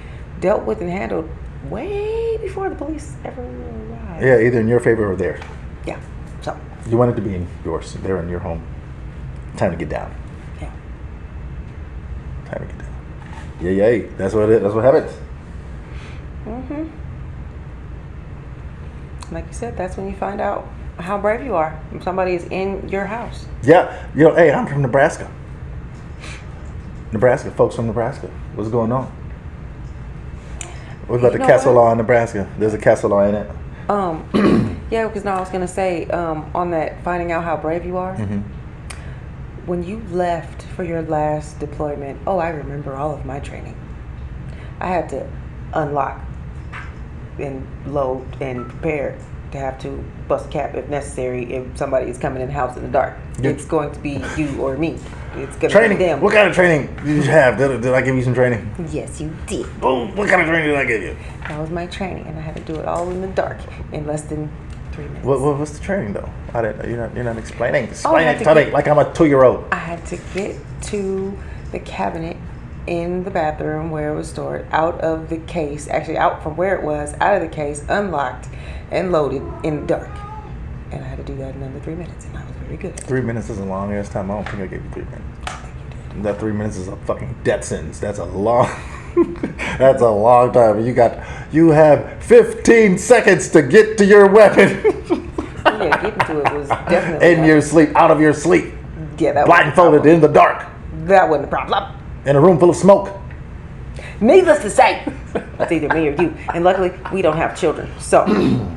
dealt with and handled way before the police ever arrive. Yeah, either in your favor or theirs. Yeah. So you want it to be in yours. They're in your home. Time to get down. Yeah. Time to get down. Yeah. That's what it is. That's what happens. Mhm. Like you said, that's when you find out how brave you are when somebody is in your house. Yeah. Hey, I'm from Nebraska. Folks from Nebraska. What's going on? What about the Castle Law in Nebraska? There's a Castle Law in it. Yeah, because I was gonna say on that finding out how brave you are. Mm-hmm. when you left for your last deployment, I remember all of my training. I had to unlock and load and prepare to have to bust a cap if necessary if somebody is coming in the house in the dark. Yeah. It's going to be you or me. It's going Training. to be them. What kind of training did you have? Did I give you some training? Yes, you did. Boom. What kind of training did I give you? That was my training, and I had to do it all in the dark in less than 3 minutes. What's the training though? You're not explaining. I Explain had it to to me get- like I'm a 2-year-old. I had to get to the cabinet in the bathroom where it was stored, out of the case, actually out from where it was, out of the case, unlocked and loaded in the dark. And I had to do that in under 3 minutes, and I was very good. 3 minutes is a long ass time. I don't think I gave you 3 minutes. That 3 minutes is a fucking death sentence. That's a long. That's a long time. You have 15 seconds to get to your weapon. Yeah, getting to it was definitely In your sleep, out of your sleep, yeah, that blindfolded in the dark, That wasn't a problem. in a room full of smoke. Needless to say, it's either me or you. And luckily, we don't have children. So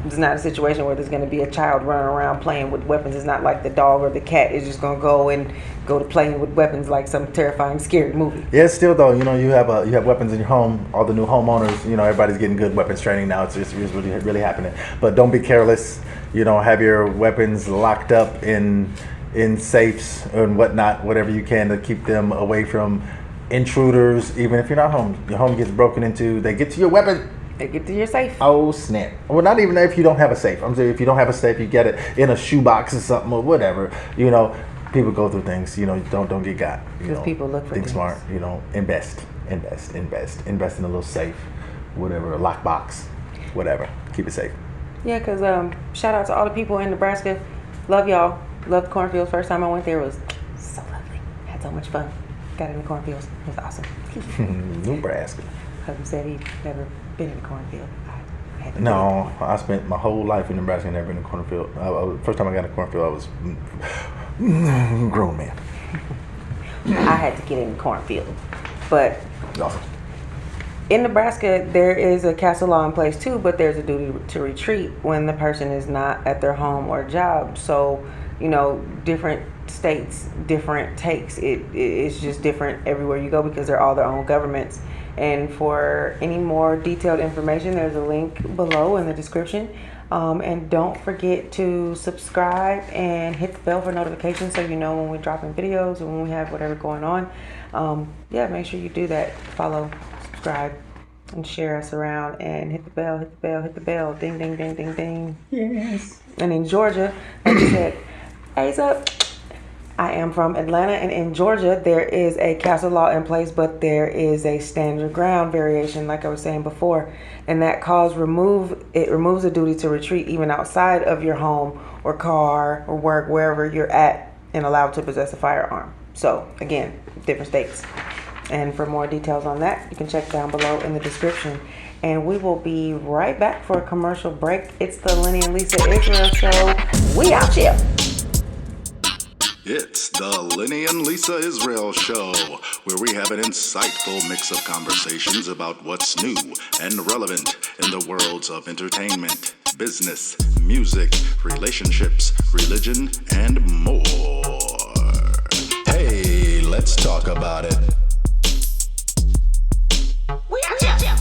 it's not a situation where there's going to be a child running around playing with weapons. It's not like the dog or the cat is just going to go to playing with weapons like some terrifying, scary movie. Yeah, still though, you have weapons in your home. All the new homeowners, everybody's getting good weapons training now. It's really happening. But don't be careless. Have your weapons locked up in safes and whatnot, whatever you can to keep them away from intruders. Even if you're not home, your home gets broken into, they get to your weapon. They get to your safe. Oh snap! Well, not even if you don't have a safe. I'm saying if you don't have a safe, you get it in a shoebox or something or whatever. People go through things. Don't get got. Because people look for think things. smart. Invest in a little safe, whatever, a lockbox, whatever. Keep it safe. Yeah, because shout out to all the people in Nebraska. Love y'all. Love the cornfields. First time I went there was so lovely. Had so much fun. Got in the cornfields. It was awesome. Nebraska. Husband said he'd never been in a cornfield. I had to No, I spent my whole life in Nebraska and never been in a cornfield. First time I got in a cornfield, I was a grown man. I had to get in the cornfield. But Awesome. in Nebraska, there is a castle law in place too, but there's a duty to retreat when the person is not at their home or job. So, different states, different takes. It's just different everywhere you go because they're all their own governments. And for any more detailed information, there's a link below in the description. And don't forget to subscribe and hit the bell for notifications so you know when we're dropping videos and when we have whatever going on. Make sure you do that. Follow, subscribe, and share us around, and hit the bell. Ding, ding, ding, ding, ding. Yes. And in Georgia, like I said, A's up. I am from Atlanta, and in Georgia, there is a castle law in place, but there is a stand your ground variation, like I was saying before, and that removes the duty to retreat even outside of your home or car or work, wherever you're at, and allowed to possess a firearm. So again, different states. And for more details on that, you can check down below in the description. And we will be right back for a commercial break. It's the Lenny and Lisa Israel Show. We out here. It's the Lenny and Lisa Israel Show, where we have an insightful mix of conversations about what's new and relevant in the worlds of entertainment, business, music, relationships, religion, and more. Hey, let's talk about it. We out here.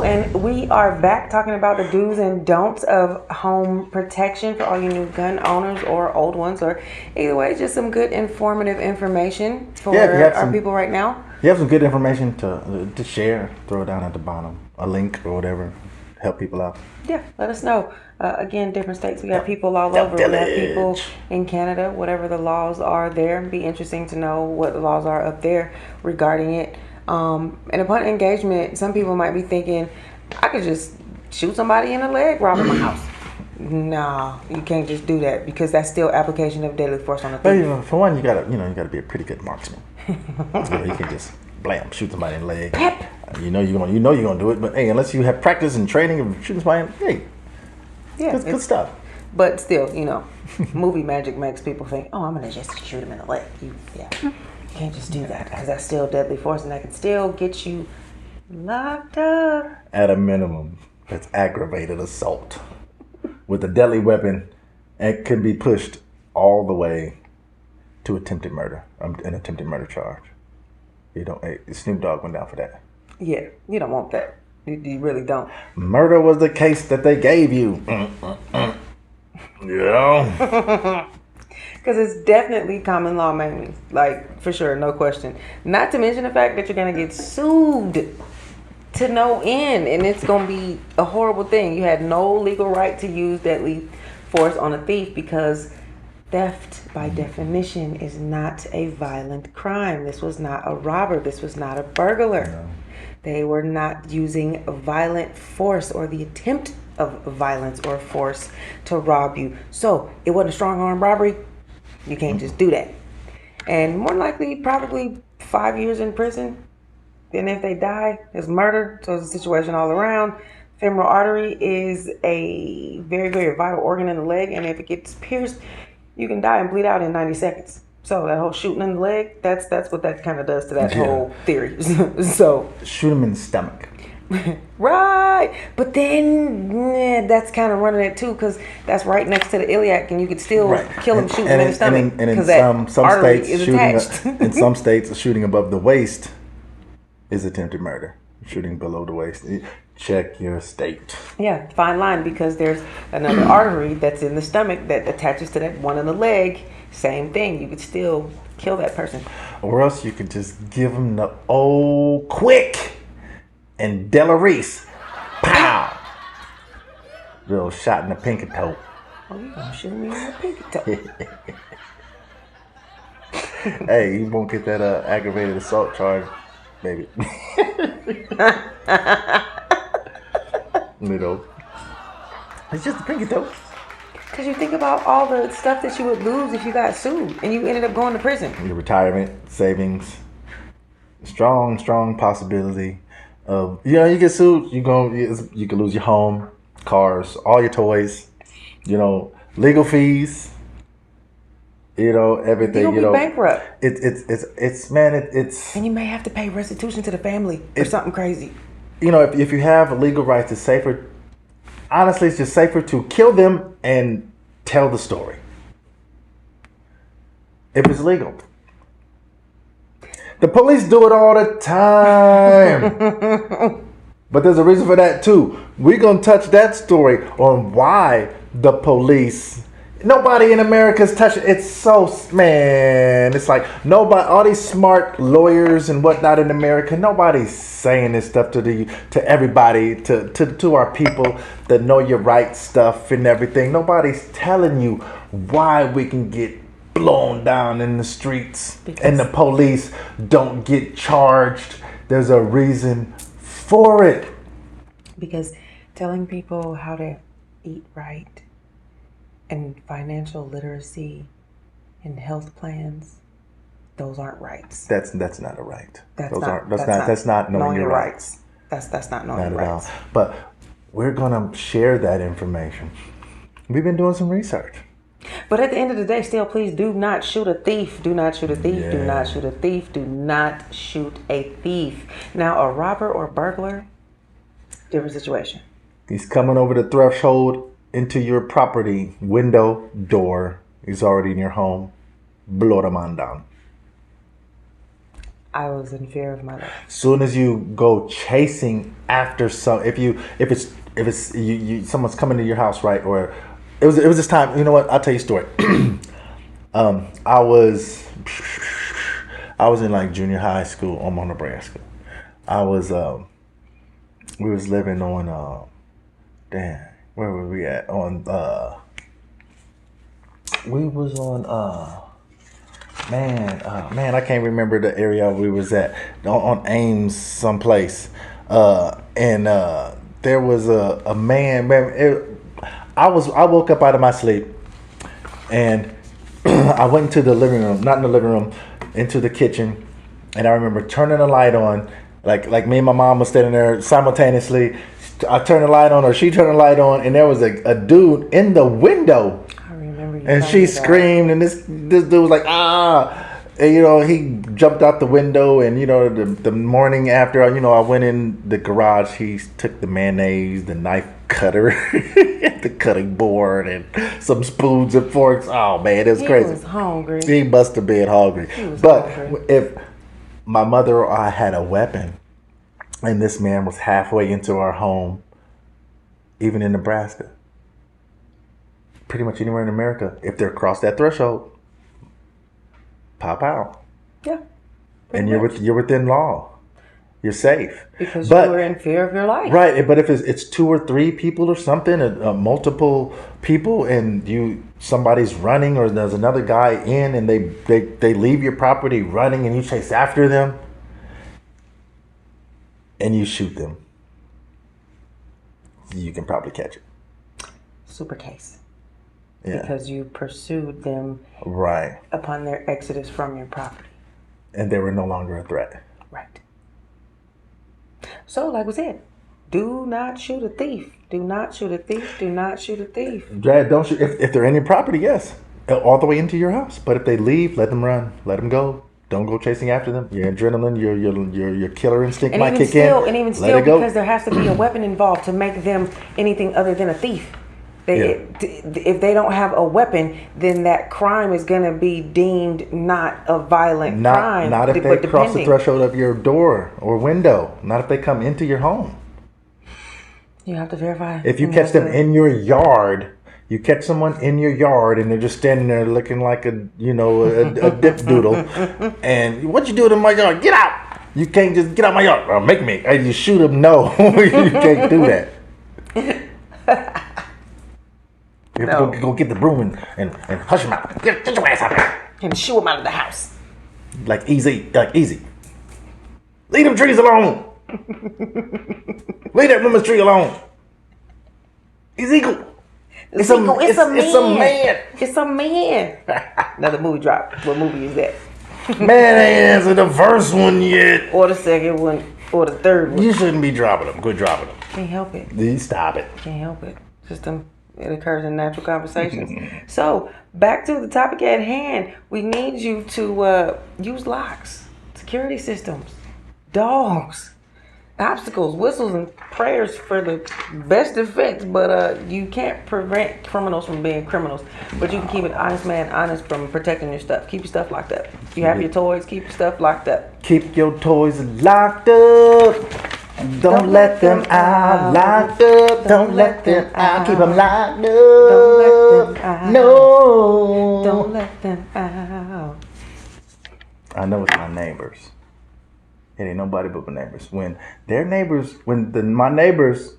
And we are back talking about the do's and don'ts of home protection for all you new gun owners or old ones, or either way, just some good informative information for our people right now. You have some good information to share. Throw it down at the bottom, a link or whatever. Help people out. Yeah, let us know. Again, different states. We got people all over. We have people in Canada. Whatever the laws are there, it'd be interesting to know what the laws are up there regarding it. And upon engagement, some people might be thinking, I could just shoot somebody in the leg, rob my house. No, you can't just do that because that's still application of deadly force on the thief. But for one, you gotta be a pretty good marksman. You can just shoot somebody in the leg. Pep. You're gonna do it. But hey, unless you have practice and training of shooting somebody, good stuff. But still, movie magic makes people think, oh, I'm gonna just shoot him in the leg. You can't just do that because that's still deadly force and that can still get you locked up. At a minimum, that's aggravated assault with a deadly weapon, and it can be pushed all the way to attempted murder, an attempted murder charge. You don't. Snoop Dogg went down for that. Yeah, you don't want that. You really don't. Murder was the case that they gave you. Yeah. Because it's definitely common law, mainly. Like, for sure, no question. Not to mention the fact that you're going to get sued to no end. And it's going to be a horrible thing. You had no legal right to use deadly force on a thief because theft, by definition, is not a violent crime. This was not a robber. This was not a burglar. No. They were not using violent force or the attempt of violence or force to rob you. So, it wasn't a strong arm robbery. You can't just do that. And more likely, probably 5 years in prison. Then if they die, it's murder. So it's a situation all around. Femoral artery is a very, very vital organ in the leg. And if it gets pierced, you can die and bleed out in 90 seconds. So that whole shooting in the leg, that's what that kind of does to that whole theory. So shoot him in the stomach. Right, but then that's kind of running it too, because that's right next to the iliac, and you could still kill him shooting in the stomach. And in some states, in some states, shooting above the waist is attempted murder. Shooting below the waist. Check your state. Yeah, fine line, because there's another artery that's in the stomach that attaches to that one in the leg. Same thing. You could still kill that person. Or else you could just give them the old quick. And Della Reese, pow! Little shot in the pinky toe. Oh, you gonna shoot me in the pinky toe? Hey, you won't get that aggravated assault charge, baby. It's just a pinky toe. Because you think about all the stuff that you would lose if you got sued and you ended up going to prison. Your retirement, savings, strong possibility. You get sued, you can lose your home, cars, all your toys, legal fees, everything. You'll be bankrupt. It's and you may have to pay restitution to the family or something crazy. If you have legal rights, it's safer. Honestly, it's just safer to kill them and tell the story. If it's legal. The police do it all the time. But there's a reason for that too. We're going to touch that story on why the police, nobody in America is touching. It's so, man, it's like nobody, all these smart lawyers and whatnot in America, nobody's saying this stuff to everybody, to our people that know your rights stuff and everything. Nobody's telling you why we can get blown down in the streets and the police don't get charged. There's a reason for it. Because telling people how to eat right and financial literacy and health plans, those aren't rights. That's not a right. That's not knowing your rights. That's not knowing your rights. But we're gonna share that information. We've been doing some research. But at the end of the day, still, please do not shoot a thief. Do not shoot a thief. Yeah. Do not shoot a thief. Do not shoot a thief. Now, a robber or burglar, different situation. He's coming over the threshold into your property, window, door. He's already in your home. Blow the man down. I was in fear of my life. Soon as you go chasing after if someone's coming to your house, right? Or it was this time. You know what? I'll tell you a story. I was in like junior high school, Omaha, Nebraska. We was living on where were we at? We was on I can't remember the area we was at. On Ames someplace. And there was a man. I woke up out of my sleep, and I went into the living room, not in the living room, into the kitchen, and I remember turning the light on, like me and my mom was standing there simultaneously. I turned the light on, or she turned the light on, and there was a dude in the window. I remember you. And she screamed, and this dude was like, ah. And, he jumped out the window, and the morning after, I went in the garage. He took the mayonnaise, the knife cutter, the cutting board, and some spoons and forks. Oh man, it's crazy. He was hungry. He must have been hungry. But if my mother or I had a weapon, and this man was halfway into our home, even in Nebraska, pretty much anywhere in America, if they're across that threshold, pop out. Yeah. And you're within law. You're safe. Because you're in fear of your life. Right, but if it's 2 or 3 people or something, multiple people, and somebody's running, or there's another guy in, and they leave your property running, and you chase after them, and you shoot them, you can probably catch it. Super case. Yeah. Because you pursued them right upon their exodus from your property. And they were no longer a threat. Right. So, like we said, do not shoot a thief. Do not shoot a thief. Do not shoot a thief. Dad, don't shoot. If they're in your property, yes. All the way into your house. But if they leave, let them run. Let them go. Don't go chasing after them. Your adrenaline, your killer instinct might kick in. And even still, because there has to be a weapon involved to make them anything other than a thief. If they don't have a weapon, then that crime is going to be deemed not a violent crime. Not if they cross the threshold of your door or window. Not if they come into your home. You have to verify. If you catch them in your yard, you catch someone in your yard and they're just standing there looking like a dip doodle, and what you doing in my yard? Get out! You can't just get out my yard. Or make me. You shoot them. No, you can't do that. You have to go get the broom and hush him out. Get your ass out there. And shoo him out of the house. Like easy. Leave them trees alone. Leave that woman's tree alone. Ezekiel. It's a man. It's a man. Another movie drop. What movie is that? Man ain't answered the first one yet. Or the second one. Or the third one. You shouldn't be dropping them. Quit dropping them. Can't help it. You stop it. Can't help it. It occurs in natural conversations. So, back to the topic at hand. We need you to use locks, security systems, dogs, obstacles, whistles, and prayers for the best defense. But you can't prevent criminals from being criminals. But you can keep an honest man honest from protecting your stuff. Keep your stuff locked up. If you have your toys, keep your stuff locked up. Keep your toys locked up. Don't let them out. Locked up. Don't let them out. Keep them locked up. Don't let them out. No. Don't let them out. I know it's my neighbors. It ain't nobody but my neighbors. When my neighbors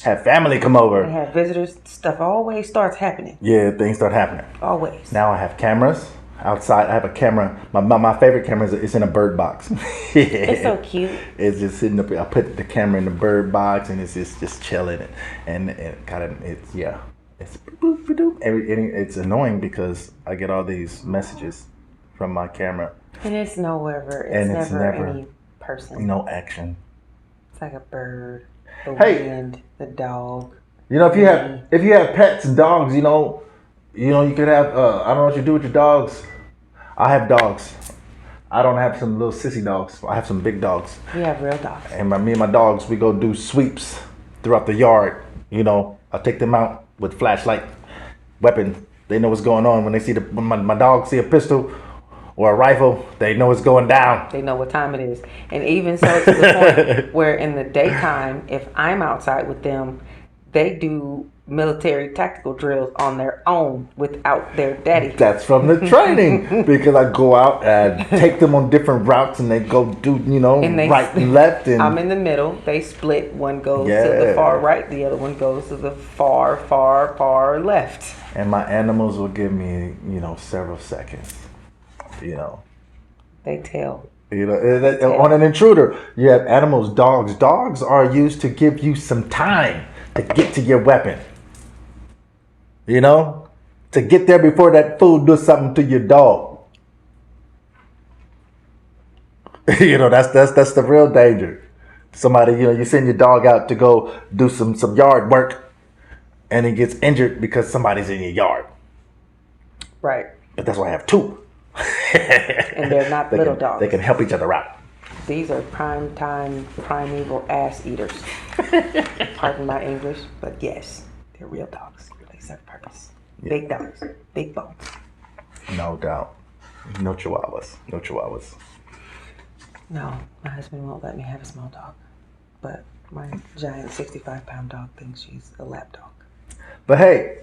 have family come over. They have visitors. Stuff always starts happening. Yeah, things start happening. Always. Now I have cameras. Outside, I have a camera. My favorite camera is in a bird box. It's so cute. It's just sitting up. I put the camera in the bird box, and it's just chilling, and kind of it's it's annoying because I get all these messages from my camera, and it's never any person. No action. It's like a bird, the wind, the dog. If you have pets and dogs, you could have. I don't know what you do with your dogs. I have dogs. I don't have some little sissy dogs. I have some big dogs. We have real dogs. And me and my dogs, we go do sweeps throughout the yard. I take them out with flashlight, weapon. They know what's going on when they see when my dogs see a pistol or a rifle. They know it's going down. They know what time it is. And even so, to the point where in the daytime, if I'm outside with them, they do military tactical drills on their own without their daddy. That's from the training because I go out and take them on different routes and they go do right and left, and I'm in the middle. They split. One goes to the far right, the other one goes to the far left. And my animals will give me several seconds. They tell. On an intruder, you have animals, dogs. Dogs are used to give you some time to get to your weapon. To get there before that fool does something to your dog. That's the real danger. Somebody, you send your dog out to go do some yard work, and he gets injured because somebody's in your yard. Right. But that's why I have 2. And they're not little dogs. They can help each other out. These are primeval ass eaters. Pardon my English, but yes, they're real dogs. They serve a purpose. Yeah. Big dogs, big bones. No doubt. No chihuahuas. No chihuahuas. No, my husband won't let me have a small dog. But my giant 65-pound dog thinks she's a lap dog. But hey,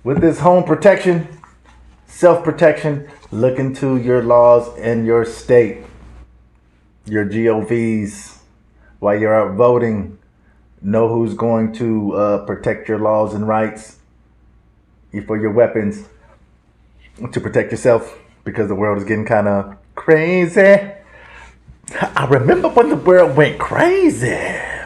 with this home protection, self-protection, look into your laws in your state, your GOVs, while you're out voting. Know who's going to protect your laws and rights for your weapons to protect yourself, because the world is getting kind of crazy. I remember when the world went crazy.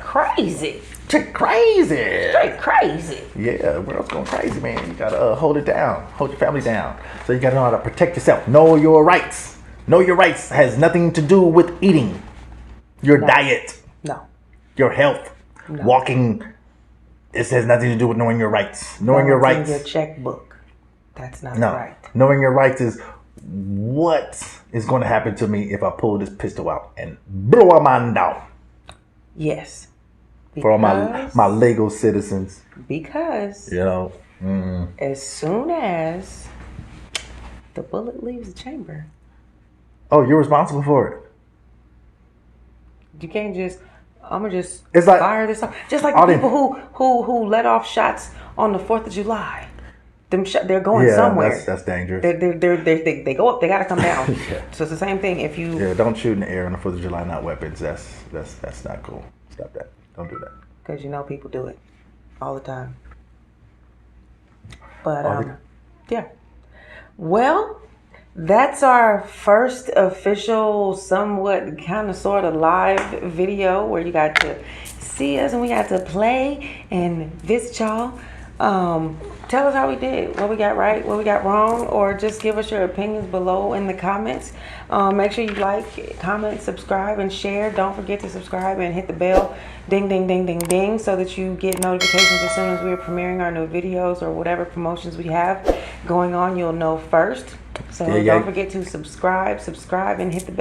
Crazy. Crazy. Straight crazy. Yeah, the world's going crazy, man. You gotta hold it down. Hold your family down. So you gotta know how to protect yourself. Know your rights. Know your rights has nothing to do with eating. Your diet. No. Your health. No. Walking. It has nothing to do with knowing your rights. Knowing your rights. In your checkbook. That's not right. Knowing your rights is what is going to happen to me if I pull this pistol out and blow a man down. Yes. For all my legal citizens. Because, you know, as soon as the bullet leaves the chamber. Oh, you're responsible for it. You can't just, I'm going to just like, fire this off. Just like the people who let off shots on the 4th of July. They're going somewhere. That's dangerous. They go up, they got to come down. Yeah. So it's the same thing. If you don't shoot in the air on the 4th of July, not weapons. That's not cool. Stop that. Don't do that. Because you know people do it all the time. But yeah. Well, that's our first official, somewhat kind of sort of live video where you got to see us and we got to play and visit y'all. Tell us how we did, what we got right, what we got wrong, or just give us your opinions below in the comments. Make sure you like, comment, subscribe, and share. Don't forget to subscribe and hit the bell, ding, ding, ding, ding, ding, so that you get notifications as soon as we're premiering our new videos or whatever promotions we have going on. You'll know first. So don't forget to subscribe, and hit the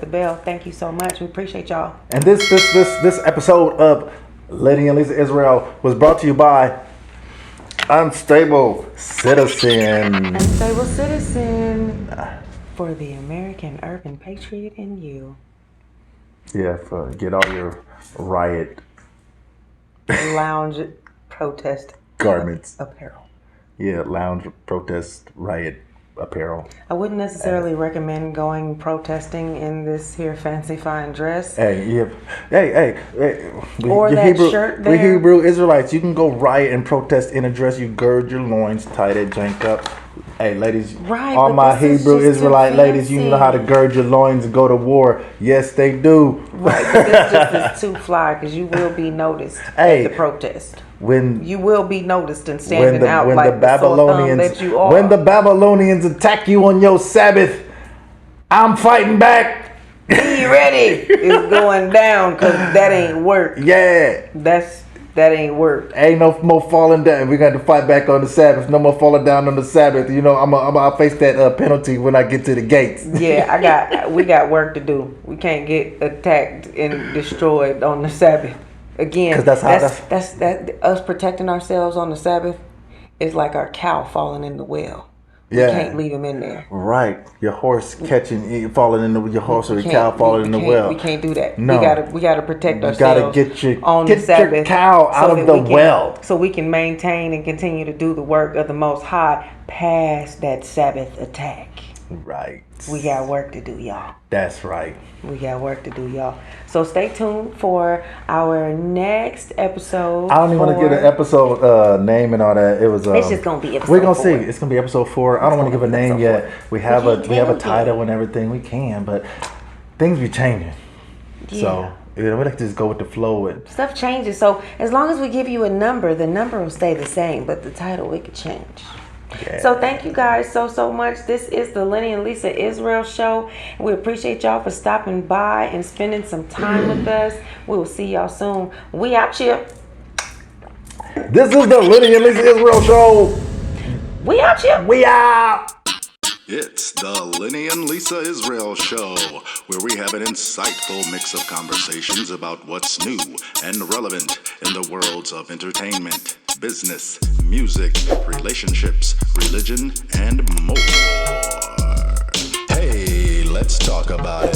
bell. Thank you so much. We appreciate y'all. And this episode of Lenny and Lisa Israel was brought to you by Unstable Citizen. Unstable Citizen for the American urban patriot in you. Yeah, get all your riot lounge protest garments, apparel. Yeah, lounge protest riot apparel. I wouldn't necessarily recommend going protesting in this here fancy fine dress. Hey, or that shirt there. We Hebrew Israelites, you can go riot and protest in a dress. You gird your loins, tie that jank up. Hey, ladies, all my Hebrew Israelite ladies, you know how to gird your loins and go to war. Yes, they do. Right, but this just is too fly because you will be noticed at the protest. When you will be noticed and standing out when like the Babylonians, that you are. When the Babylonians attack you on your Sabbath, I'm fighting back. Be ready. It's going down because that ain't work. Yeah, that ain't work. Ain't no more falling down. We got to fight back on the Sabbath. No more falling down on the Sabbath. You know, I'll face that penalty when I get to the gates. Yeah, we got work to do. We can't get attacked and destroyed on the Sabbath. Again, that's us protecting ourselves on the Sabbath is like our cow falling in the well. Yeah. We can't leave him in there. Right. Your horse falling in the horse or your cow falling in the well. We can't do that. No. We gotta protect ourselves. You gotta get the Sabbath your cow out of the well. So we can maintain and continue to do the work of the Most High past that Sabbath attack. Right. We got work to do, y'all. That's right. We got work to do, y'all. So stay tuned for our next episode. I don't even want to give an episode name and all that. It's just gonna be episode 4. We're gonna see. It's gonna be episode 4. I don't want to give a name yet. We have a title and everything. We can, but things be changing. Yeah. So we like to just go with the flow. Stuff changes. So as long as we give you a number, the number will stay the same, but the title it could change. Yeah. So thank you guys so much. This is the Lenny and Lisa Israel show. We appreciate y'all for stopping by and spending some time with us. We will see y'all soon. We out here. This is the Lenny and Lisa Israel show. We out here. We out. It's the Lenny and Lisa Israel Show, where we have an insightful mix of conversations about what's new and relevant in the worlds of entertainment, business, music, relationships, religion, and more. Hey, let's talk about it.